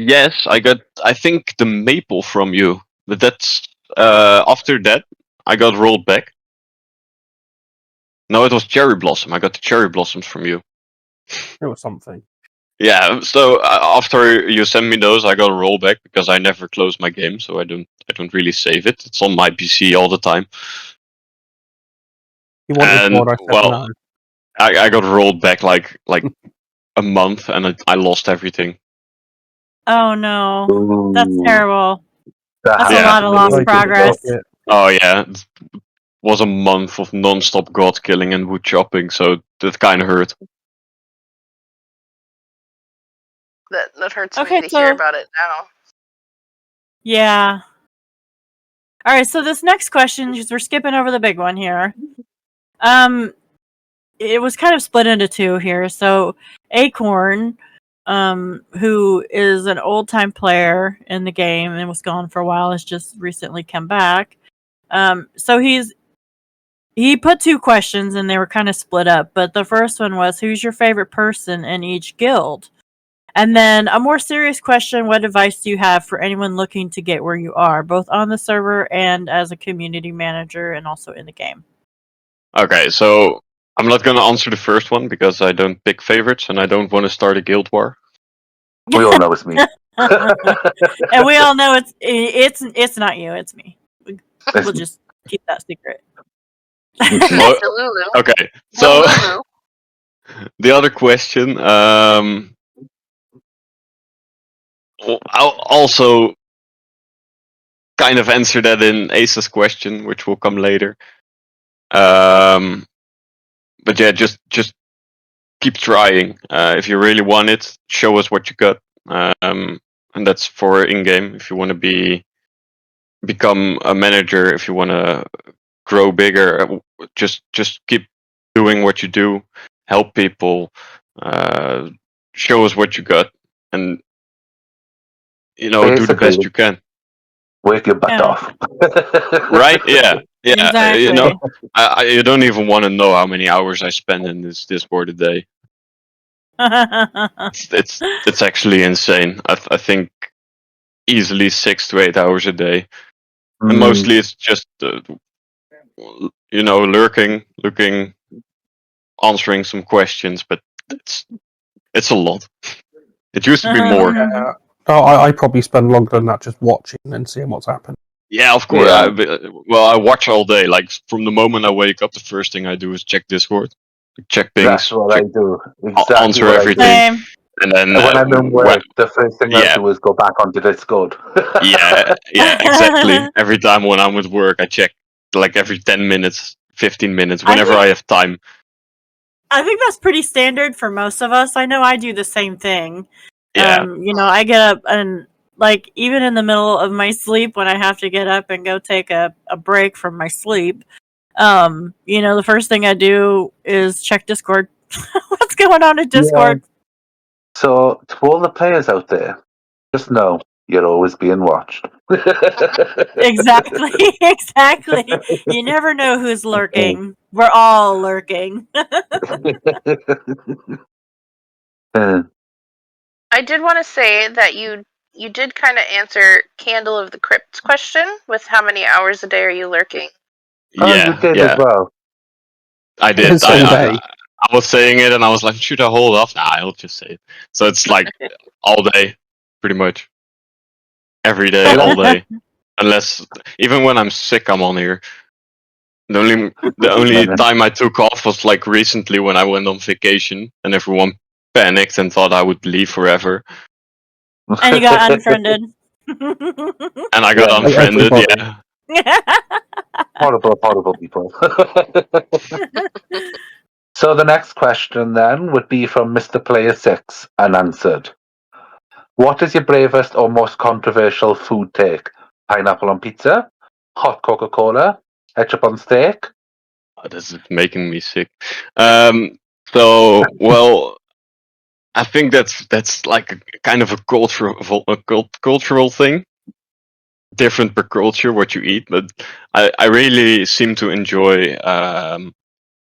Yes, I got, I think, the maple from you, but that's after that I got rolled back. No, it was cherry blossom. I got the cherry blossoms from you. It was something. Yeah, so after you sent me those, I got a rollback because I never close my game, so I don't really save it. It's on my PC all the time. You wanted And more, I said well, no. I got rolled back like a month, and I lost everything. Oh no, that's Ooh, terrible. that That's Yeah. a lot of lost Like, progress. it- Oh yeah, it was a month of non-stop god killing and wood chopping, so that kind of hurt. That hurts Okay, me to hear so- about it now. Yeah. All right, so this next question, because we're skipping over the big one here. It was kind of split into two here. So Acorn, who is an old time player in the game and was gone for a while, has just recently come back. So he put two questions and they were kind of split up. But the first one was, who's your favorite person in each guild? And then a more serious question, what advice do you have for anyone looking to get where you are, both on the server and as a community manager and also in the game? Okay, so I'm not gonna answer the first one because I don't pick favorites and I don't want to start a guild war. we all know it's me. And we all know it's not you, it's me. We'll just keep that secret. Oh, Delulu. okay, so Delulu. the other question, I'll also kind of answer that in Ace's question, which will come later. But yeah, just keep trying. If you really want it, show us what you got. And that's for in-game. If you want to become a manager, if you want to grow bigger, just keep doing what you do. Help people. Show us what you got, and do the Basically, best you can. Work your butt Yeah. off. Right? Yeah. Yeah. Exactly. You don't even want to know how many hours I spend in this Discord a day. It's actually insane. I think easily 6 to 8 hours a day, and mostly it's just lurking, looking, answering some questions. But it's a lot. It used to be more. Yeah. Oh, I probably spend longer than that just watching and seeing what's happened. Yeah, of course. Yeah. I watch all day. Like from the moment I wake up, the first thing I do is check Discord, check pings, That's what I do. Exactly answer what I do. everything. Same. and then And when I'm in work, the first thing I yeah. do is go back onto Discord. yeah, exactly. Every time when I'm at work, I check like every 10 minutes, 15 minutes, whenever I have time. I think that's pretty standard for most of us. I know I do the same thing. Yeah. I get up and like even in the middle of my sleep when I have to get up and go take a break from my sleep, the first thing I do is check Discord. What's going on in Discord? So, to all the players out there, just know you're always being watched. Exactly. Exactly. You never know who's lurking. We're all lurking. I did want to say that you did kind of answer Candle of the Crypt question with how many hours a day are you lurking? You did as well. I did. It's all day. I was saying it and I was like, should I hold off? Nah, I'll just say it. So it's like all day, pretty much. Every day, all day. Unless, even when I'm sick, I'm on here. The only time I took off was like recently when I went on vacation, and everyone panicked and thought I would leave forever. And you got unfriended. And I got Yeah, unfriended, everybody. yeah. Horrible people. So the next question then would be from Mr. Player 6, unanswered. What is your bravest or most controversial food take? Pineapple on pizza? Hot Coca-Cola? Ketchup on steak? Oh, this is making me sick. Well, I think that's like a kind of a cultural thing. Different per culture what you eat, but I really seem to enjoy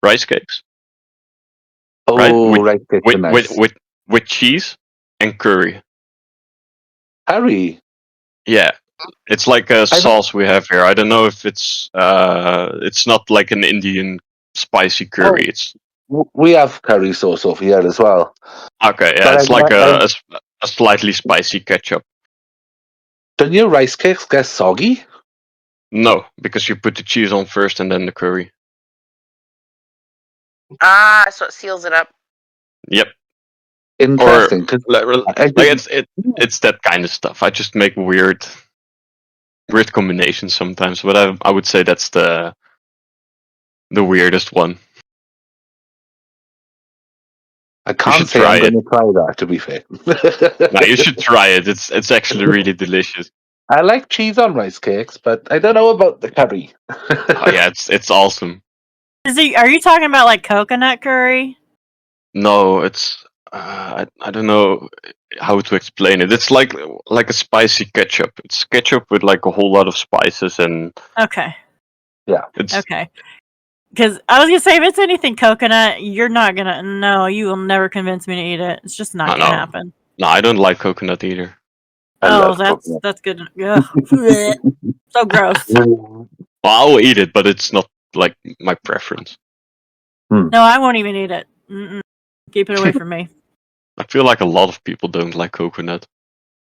rice cakes. Oh, Right? right, cakes are nice. With cheese and curry. Curry? Yeah. It's like a sauce we have here. I don't know if it's not like an Indian spicy curry. It's We have curry sauce over here as well. okay, yeah, But it's like a slightly spicy ketchup. Don't your rice cakes get soggy? No, because you put the cheese on first and then the curry. So it seals it up. Yep. Interesting. It's that kind of stuff. I just make weird combinations sometimes, but I would say that's the weirdest one. I can't say try I'm going to try that, to be fair. No, you should try it. It's actually really delicious. I like cheese on rice cakes, but I don't know about the curry. Oh yeah, it's awesome. Are you talking about like coconut curry? No, it's I don't know how to explain it. It's like a spicy ketchup. It's ketchup with like a whole lot of spices and Okay. Yeah. It's Okay. Because I was gonna say, if it's anything coconut, you're not gonna. No, you will never convince me to eat it. It's just not gonna happen. No, I don't like coconut either. That's good. Ugh. So gross. Well, I'll eat it, but it's not like my preference. No, I won't even eat it. Mm-mm. Keep it away from me. I feel like a lot of people don't like coconut.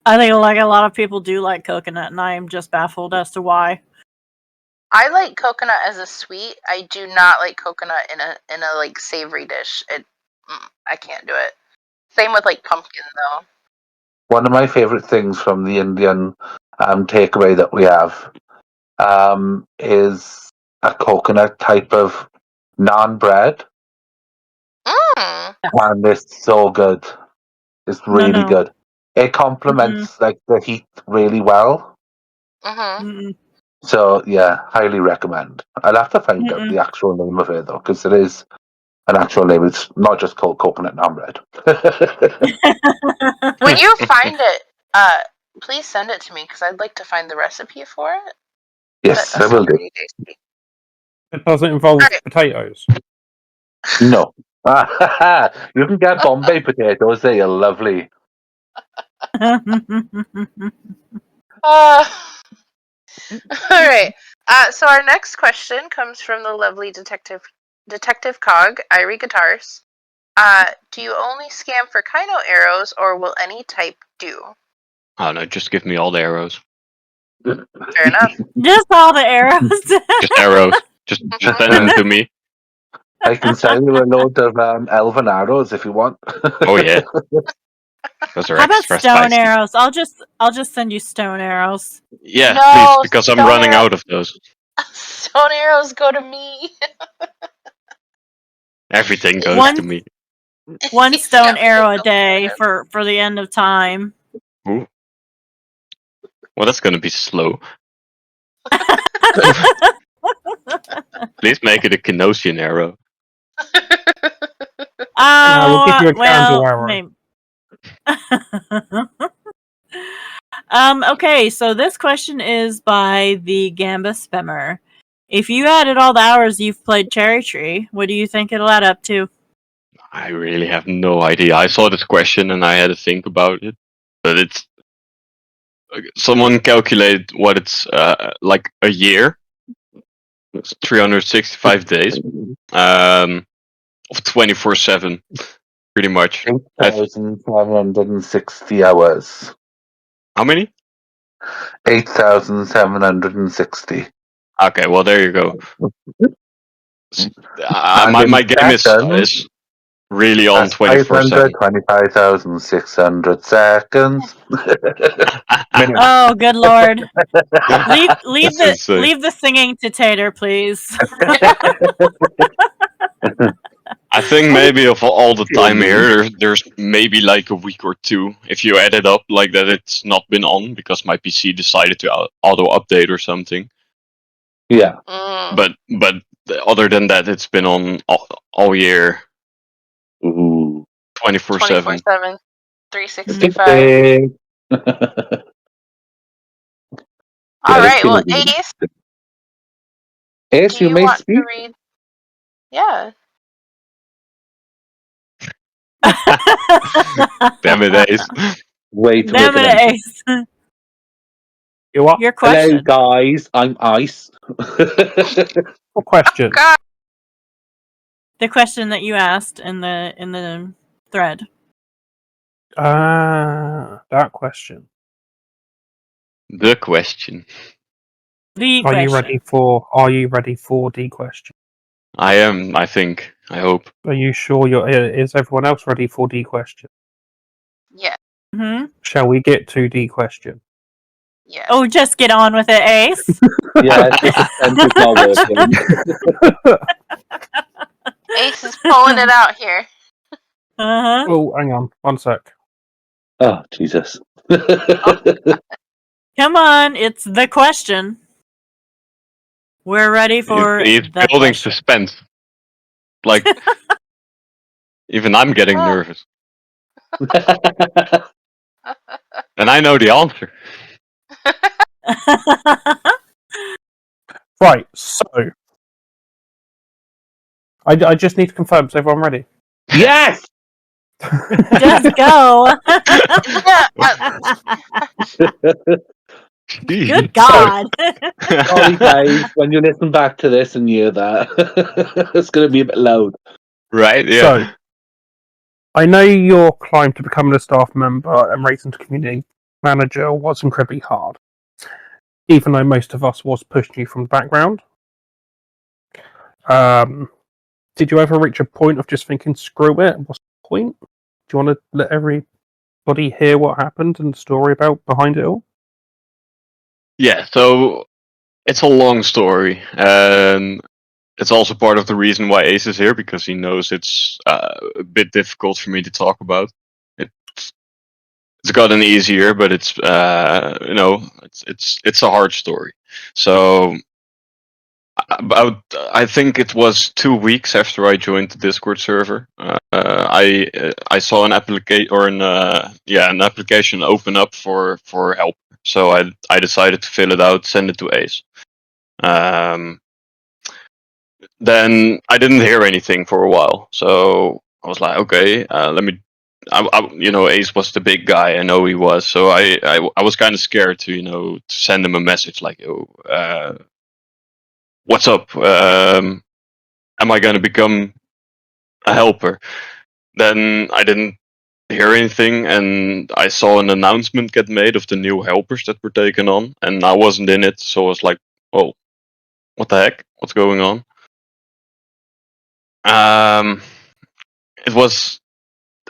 I think like a lot of people do like coconut, and I am just baffled as to why. I like coconut as a sweet. I do not like coconut in a like savory dish. I can't do it. Same with like pumpkin though. One of my favorite things from the Indian takeaway that we have is a coconut type of naan bread, and it's so good. It's really good. It complements like the heat really well. So yeah, highly recommend. I'll have to find out the actual name of it though, because it is an actual name. It's not just called coconut naan bread. When you find it, please send it to me because I'd like to find the recipe for it. Yes, I will do. It doesn't involve potatoes. No. You can get Bombay potatoes. They are lovely. All right. So our next question comes from the lovely Detective Cog, Irie Guitars. Do you only scam for Kino arrows, or will any type do? Oh no, just give me all the arrows. Fair enough. Just all the arrows. Just arrows. Just send them to me. I can send you a load of elven arrows if you want. Oh yeah. Those are How about extra stone spicy. arrows? I'll just send you stone arrows. Yeah, No, please, because I'm stone running arrow- out of those. Stone arrows go to me. Everything goes to me. One stone arrow a day for the end of time. Ooh. Well, that's gonna be slow. Please make it a Kinosian arrow. We'll give you a candle arrow. maybe. Okay, so this question is by the Gamba Spammer. If you added all the hours you've played CherryTree, what do you think it'll add up to? I really have no idea. I saw this question and I had to think about it. But it's... Someone calculated what it's like a year. It's 365 days. Of 24/7. Pretty much. 8,760 hours. How many? 8,760. Okay, well there you go. And My in game is really on that's 24/7. 525,600 seconds. Minute. Oh, good lord! Leave That's insane. leave the singing to Tater, please. I think maybe of all the time here, there's maybe like a week or two. If you add it up like that, it's not been on because my PC decided to auto update or something. Yeah. But other than that, it's been on all year, Ooh. 24/7. 24/7, 365. All right. Well, Ace, Ace, do you you may want speak. to read? Yeah. Damn it, Ace. Way to Damn make it, it. Ace. You up? Your Hello, question. guys. I'm Ice. What question? God. The question that you asked in the thread. That question. The question. The Are you question. ready for the question? I am. I think. I hope. Are you sure is everyone else ready for the question? Yeah. Hmm? Shall we get to the question? Yeah. Oh, just get on with it, Ace. Yeah, it's not working. Ace is pulling it out here. Uh-huh. Oh, hang on, one sec. Oh, Jesus. Come on, it's the question. We're ready for He's the building question. suspense. Like, even I'm getting nervous. And I know the answer. Right, so I just need to confirm. Is everyone ready? Yes! Just go. Yeah. Good God. Sorry, guys, when you listen back to this and hear that, it's going to be a bit loud. Right? Yeah. So, I know your climb to becoming a staff member and raising to community manager was incredibly hard, even though most of us was pushing you from the background. Did you ever reach a point of just thinking, screw it, what's the point? Do you want to let everybody hear what happened and the story behind it all? Yeah, so it's a long story, and it's also part of the reason why Ace is here, because he knows it's a bit difficult for me to talk about. It's gotten easier, but it's it's a hard story. So about I think it was 2 weeks after I joined the Discord server, I saw an application or an application open up for help. So I decided to fill it out, send it to Ace. Then I didn't hear anything for a while, so I was like, okay, let me. Ace was the big guy. I know he was, so I was kind of scared to send him a message like, "Oh, what's up? Am I going to become a helper?" Then I didn't hear anything, and I saw an announcement get made of the new helpers that were taken on, and I wasn't in it, so I was like, "Oh, what the heck? What's going on?" It was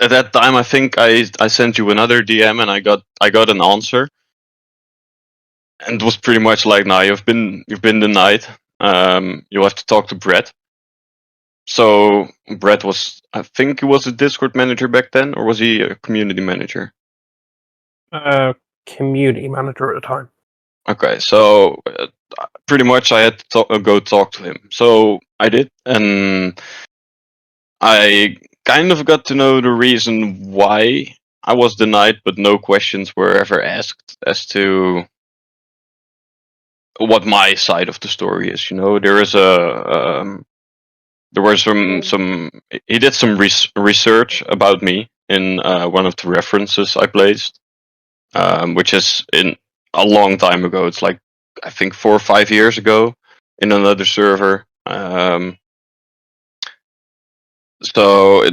at that time. I think I sent you another DM, and I got an answer, and it was pretty much like, "Nah, you've been denied. You have to talk to Brett." So Brett was, I think he was a Discord manager back then, or was he a community manager? Community manager at the time. Okay, so pretty much I had to go talk to him. So I did, and I kind of got to know the reason why I was denied, but no questions were ever asked as to what my side of the story is. There is there were some he did some research about me in one of the references I placed, which is in a long time ago. It's like, I think 4 or 5 years ago in another server. So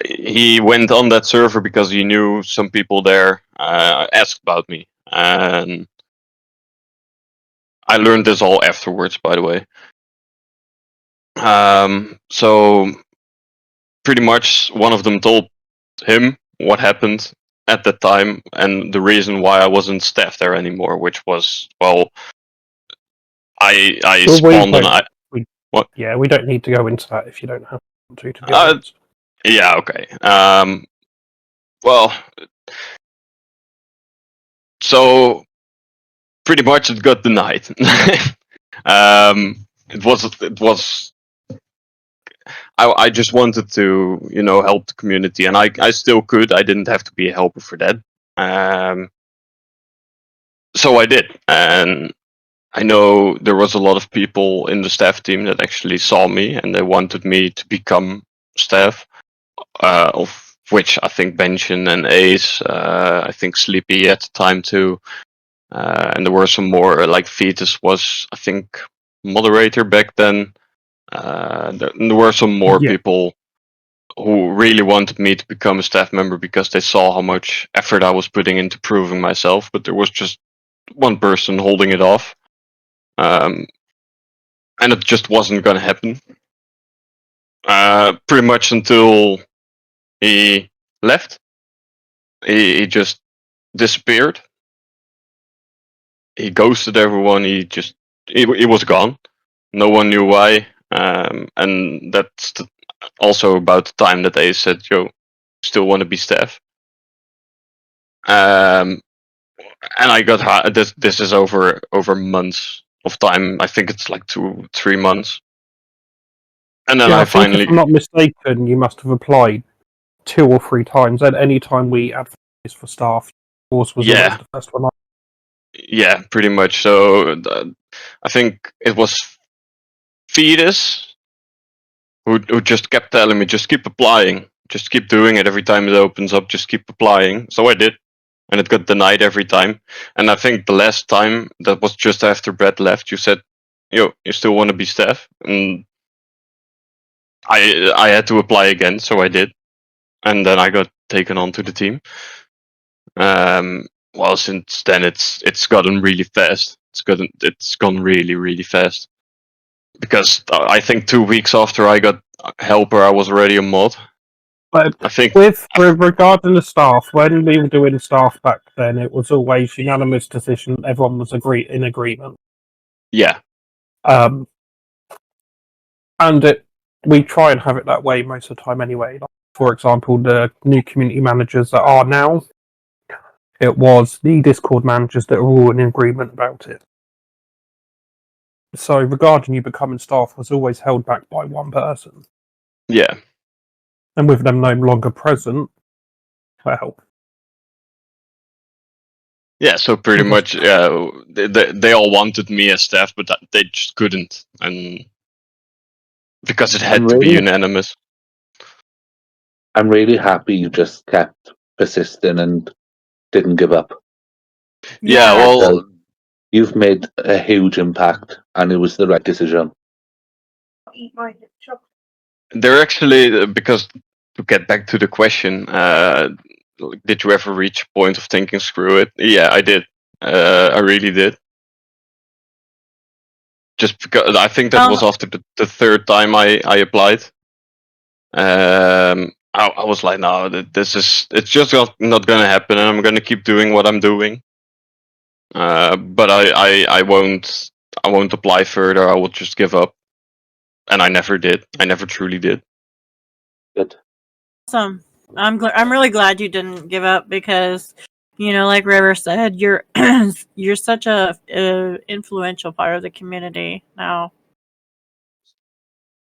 he went on that server because he knew some people there asked about me, and I learned this all afterwards, by the way. So pretty much one of them told him what happened at the time and the reason why I wasn't staff there anymore, which was, well, I Well, spawned and what? Yeah, we don't need to go into that if you don't have to be Uh, honest. Yeah, okay. Well, so pretty much it got denied. It was. I just wanted to, help the community, and I still could. I didn't have to be a helper for that. So I did, and I know there was a lot of people in the staff team that actually saw me, and they wanted me to become staff. Of which I think Benjen and Ace, I think Sleepy at the time too, and there were some more. Like Fetus was, I think, moderator back then. There were some more people who really wanted me to become a staff member because they saw how much effort I was putting into proving myself. But there was just one person holding it off, and it just wasn't going to happen. Pretty much until he left. He just disappeared. He ghosted everyone. He was gone. No one knew why. And that's also about the time that Ace said, "Yo, still want to be staff." And I got this is over months of time. I think it's like 2-3 months. And then I think finally, if I'm not mistaken, you must have applied 2 or 3 times. At any time we advertised for staff, yours was always the first one. Yeah, pretty much. So I think it was Fetus who just kept telling me, just keep applying, just keep doing it every time it opens up, just keep applying. So I did, and it got denied every time. And I think the last time, that was just after Brett left, you said, "Yo, you still want to be staff?" And I had to apply again, so I did, and then I got taken onto the team. Well, since then it's gotten really fast. It's gone really, really fast. Because I think 2 weeks after I got helper, I was already a mod. But I think with regarding the staff, when we were doing staff back then, it was always unanimous decision. Everyone was in agreement. Yeah. And we try and have it that way most of the time anyway. Like, for example, the new community managers that are now, it was the Discord managers that were all in agreement about it. So regarding you becoming staff was always held back by one person. Yeah. And with them no longer present, well. Yeah, so pretty much, they all wanted me as staff, but they just couldn't, and because it had to be unanimous. I'm really happy you just kept persisting and didn't give up. Yeah, well, you've made a huge impact, and it was the right decision. they're actually, because to get back to the question, did you ever reach a point of thinking, screw it? Yeah, I did. I really did. Just because I think that was after the third time I applied. I was like, no, it's just not gonna happen, and I'm gonna keep doing what I'm doing. But I won't apply further. I will just give up, and I never did. I never truly did. Good. Awesome. I'm really glad you didn't give up because, like River said, you're you're such a influential part of the community now.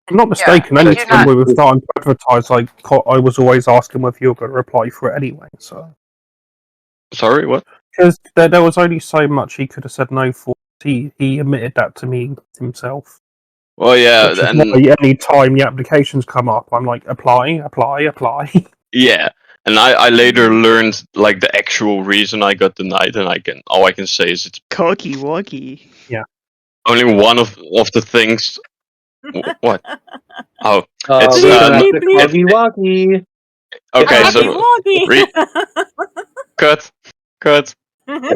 I'm not mistaken. Anytime we were starting to advertise, I was always asking whether you were going to apply for it anyway. So, sorry, what? Because there was only so much he could have said no for. He admitted that to me himself. Well, yeah, and any time the applications come up, I'm like, apply. Yeah, and I later learned like the actual reason I got denied, and all I can say is it's cocky walkie. Yeah. Only one of the things. What? Oh, it's cocky walkie. Okay, so cut. We'll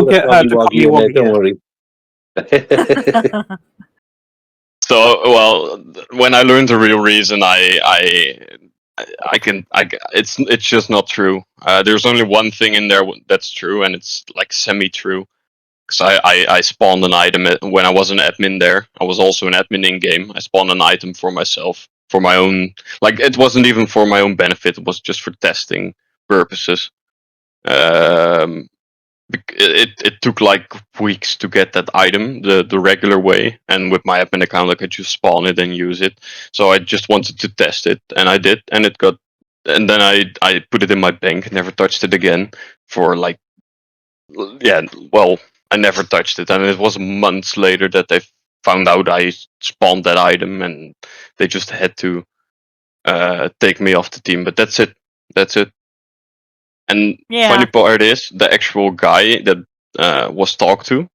get her to copy you on don't worry. So, well, when I learned the real reason, it's just not true. There's only one thing in there that's true, and it's like semi-true. Because I spawned an item when I was an admin there. I was also an admin in game. I spawned an item for myself, for my own. Like, it wasn't even for my own benefit. It was just for testing purposes. It took like weeks to get that item the regular way, and with my admin account, I could just spawn it and use it. So I just wanted to test it, and I did, and it got. And then I put it in my bank, never touched it again for like, yeah, well, I never touched it, and it was months later that they found out I spawned that item, and they just had to take me off the team. But that's it. That's it. And funny part is, the actual guy that was talked to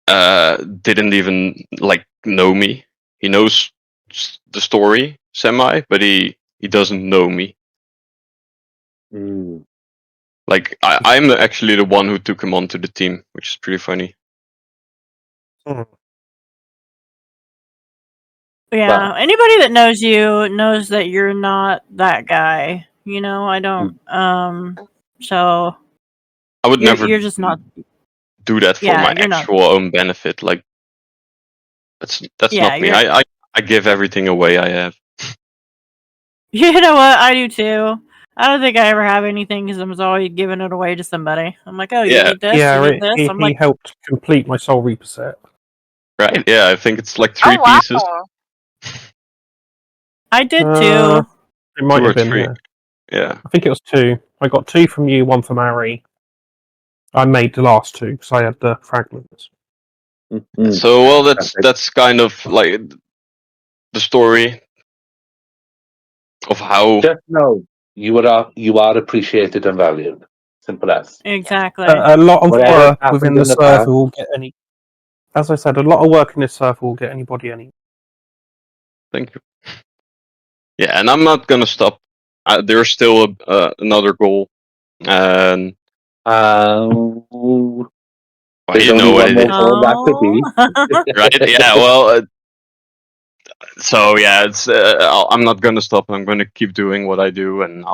didn't even like know me. He knows the story semi, but he doesn't know me. Mm. Like I'm actually the one who took him onto the team, which is pretty funny. Yeah, anybody that knows you knows that you're not that guy. You know, I don't. So I would never. You're just not do that for my actual own benefit. Like that's not me. I give everything away I have. You know what? I do too. I don't think I ever have anything because I'm always giving it away to somebody. I'm like, oh, you need this? Yeah, you need this? He helped complete my Soul Reaper set. Right, yeah, I think it's like 3 pieces. I did too. It might have been 3. Yeah. I think it was 2. I got 2 from you, 1 from Ari. I made the last 2 because I had the fragments. Mm-hmm. So, well, that's kind of like the story of how. Just know you are appreciated and valued. Simple as. Exactly. A lot of work within the server will get any. As I said, a lot of work in this server will get anybody any. Thank you. Yeah, and I'm not gonna stop. There's still another goal, and well, you know what it is. That could be. Right? Yeah. Well. So yeah, it's. I'm not gonna stop. I'm gonna keep doing what I do, and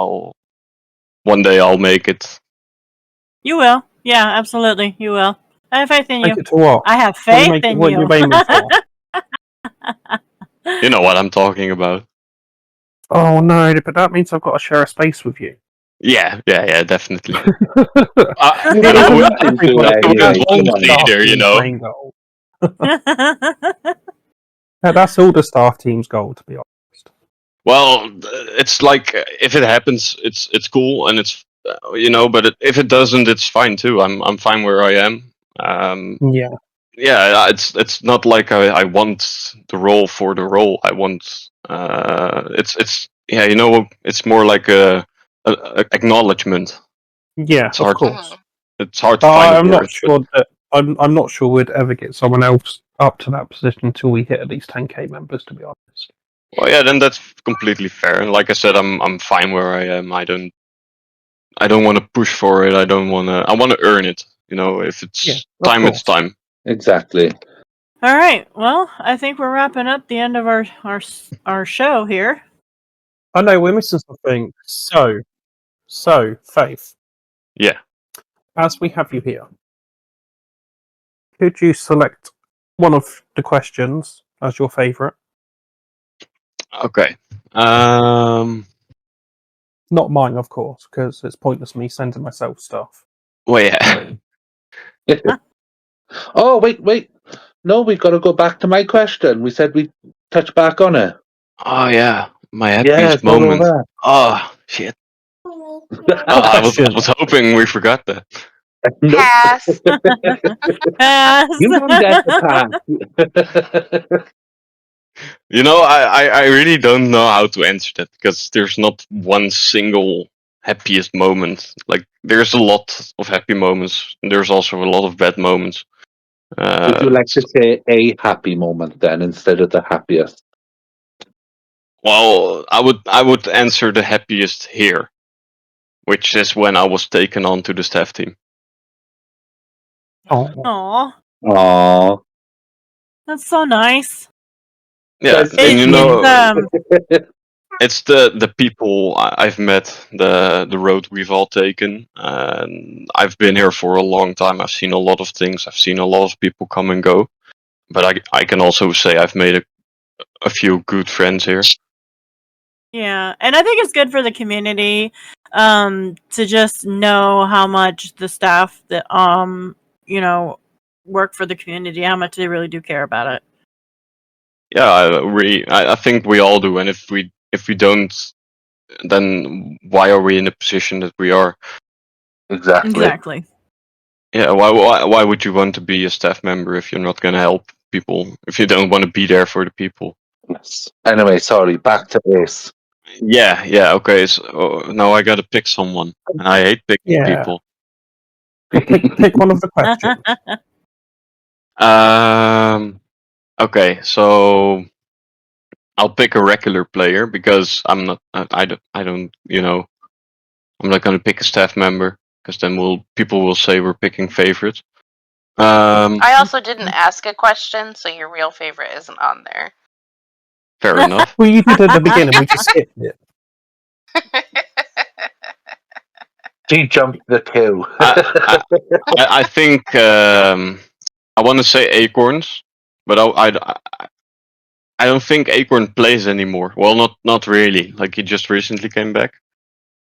one day I'll make it. You will. Yeah, absolutely. You will. I have faith in you. Make it to what? I have faith in what you. You're aiming for? You know what I'm talking about. Oh no, but that means I've got to share a space with you. Yeah, definitely. That's all the staff team's goal, to be honest. Well, it's like if it happens, it's cool, and it's but if it doesn't, it's fine too. I'm fine where I am. Yeah, it's not like I want the role for the role. I want it's more like a acknowledgement. Yeah, it's hard. Of course. It's hard to find. I'm not sure we'd ever get someone else up to that position until we hit at least 10k members, to be honest. Well, yeah, then that's completely fair. And like I said, I'm fine where I am. I don't want to push for it. I want to earn it. If it's time, it's time. Exactly. All right. Well, I think we're wrapping up the end of our show here. Oh no, we're missing something. So Faith. Yeah. As we have you here, could you select one of the questions as your favourite? Okay. Not mine, of course, because it's pointless me sending myself stuff. Well, yeah. Oh, wait. No, we've got to go back to my question. We said we'd touch back on it. Oh, yeah. My happiest moment. Oh, shit. I was hoping we forgot that. Pass. Pass. You don't get the pass. I really don't know how to answer that, because there's not one single happiest moment. Like, there's a lot of happy moments, and there's also a lot of bad moments. Would you like to say a happy moment then instead of the happiest? Well, I would answer the happiest here, which is when I was taken on to the staff team. Oh, Aw, Aww. that's so nice. Yeah, That's and you know, It's, it's the people I've met, the road we've all taken, and I've been here for a long time. I've seen a lot of things. I've seen a lot of people come and go, but I can also say I've made a few good friends here. yeah, and I think it's good for the community to just know how much the staff that you know work for the community, how much they really do care about it. Yeah, I think we all do, and if we don't, then why are we in the position that we are? Exactly. Yeah, why would you want to be a staff member if you're not going to help people? If you don't want to be there for the people? Yes. Anyway, sorry, back to Ace. Yeah, okay. So now I got to pick someone, and I hate picking Yeah. people. Pick one of the questions. Okay, so I'll pick a regular player because I'm not. I don't. You know, I'm not going to pick a staff member because then people will say we're picking favorites. I also didn't ask a question, so your real favorite isn't on there. Fair enough. Well, you did at the beginning. We just skipped it. She jumped the queue. I think I want to say Acorns, but I don't think Acorn plays anymore. Well, not really. Like he just recently came back.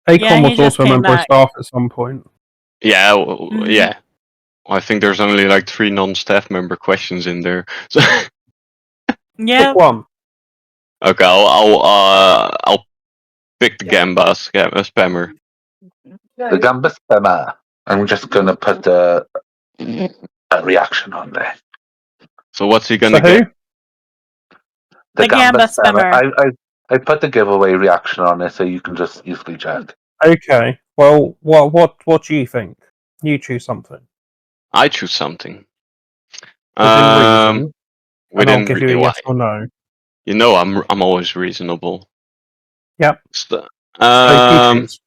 Acorn he was just also a came member of back. staff at some point. Yeah, Mhm. yeah. I think there's only like 3 non-staff member questions in there. So Yeah. Pick one. okay, I'll pick the Gambas, spammer. The Gambas Spammer. I'm just going to put a reaction on there. So what's he So gonna who? get? The Gamba Spammer. I put the giveaway reaction on it so you can just easily check. Okay. Well, what do you think? You choose something. I choose something. Within reason. And I'll Within give you a yes or no. You know, I'm always reasonable. Yep. So, So you choose.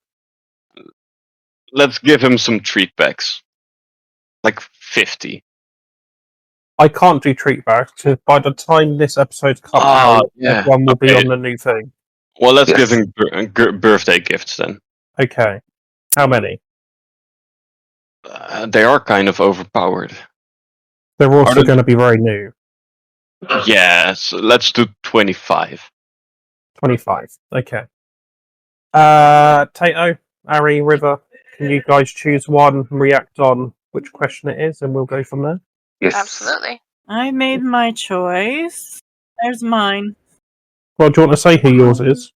let's give him some treat bags. Like 50. I can't do treat bags because by the time this episode's come out, yeah. everyone will be Okay. on the new thing. Well, let's Yes. give him birthday gifts then. Okay. How many? They are kind of overpowered. They're also they- going to be very new. Yes, let's do 25. 25. Okay. Tato, Ari, River, can you guys choose one and react on which question it is, and we'll go from there? Yes. Absolutely. I made my choice. There's mine. Well, do you want to say who yours is?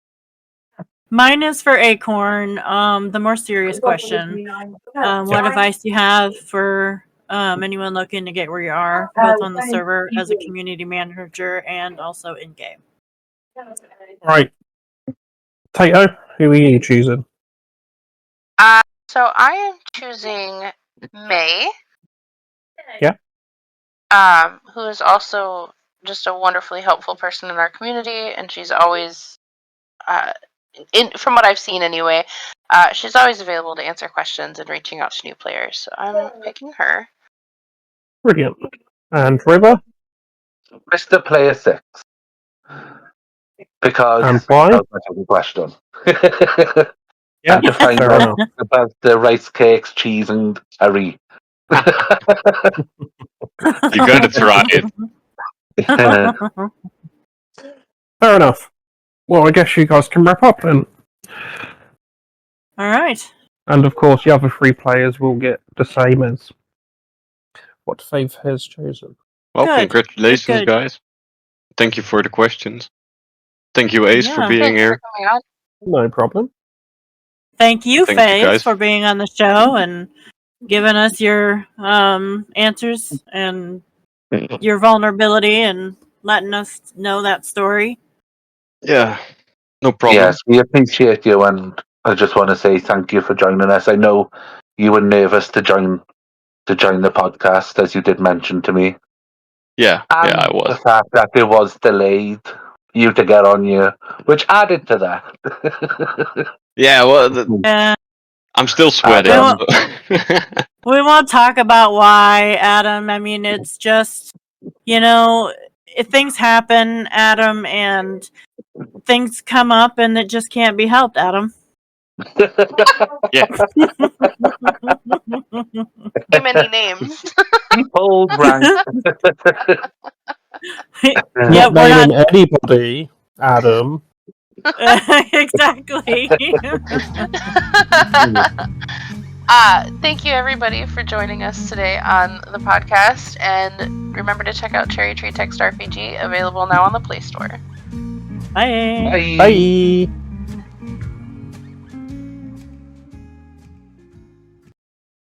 Mine is for Acorn. The more serious question. What advice do you have for anyone looking to get where you are, both on the server as a community manager and also in game? Right. Tato, who are you choosing? So I am choosing May. Yeah. Who is also just a wonderfully helpful person in our community, and she's always, from what I've seen anyway, she's always available to answer questions and reaching out to new players. So I'm picking her. Brilliant. And River? Mr. Player 6. Because And why? that was the question. Yeah, And to find fair out enough. about the rice cakes, cheese, and Harry. You gotta try it. Fair enough. Well, I guess you guys can wrap up then. All right. And of course, the other 3 players will get the same as what Faith has chosen. Well, Good. congratulations, Good. guys. Thank you for the questions. Thank you, Ace, for Yeah. being Thanks here. for coming on. No problem. Thank you, Thank you, Faith, guys. for being on the show and giving us your answers and your vulnerability and letting us know that story. Yeah, no problem. Yes, we appreciate you, and I just want to say thank you for joining us. I know you were nervous to join the podcast, as you did mention to me. Yeah, And I the was. fact that it was delayed you to get on here, which added to that. Yeah, well, Yeah. I'm still sweating. We won't talk about why, Adam. I mean, it's just, if things happen, Adam, and things come up, and it just can't be helped, Adam. Yeah. Too many names. Old rank. Yep, we're naming not anybody, Adam. exactly. Thank you everybody for joining us today on the podcast, and remember to check out CherryTree Text RPG, available now on the Play Store. Bye. Bye. Bye.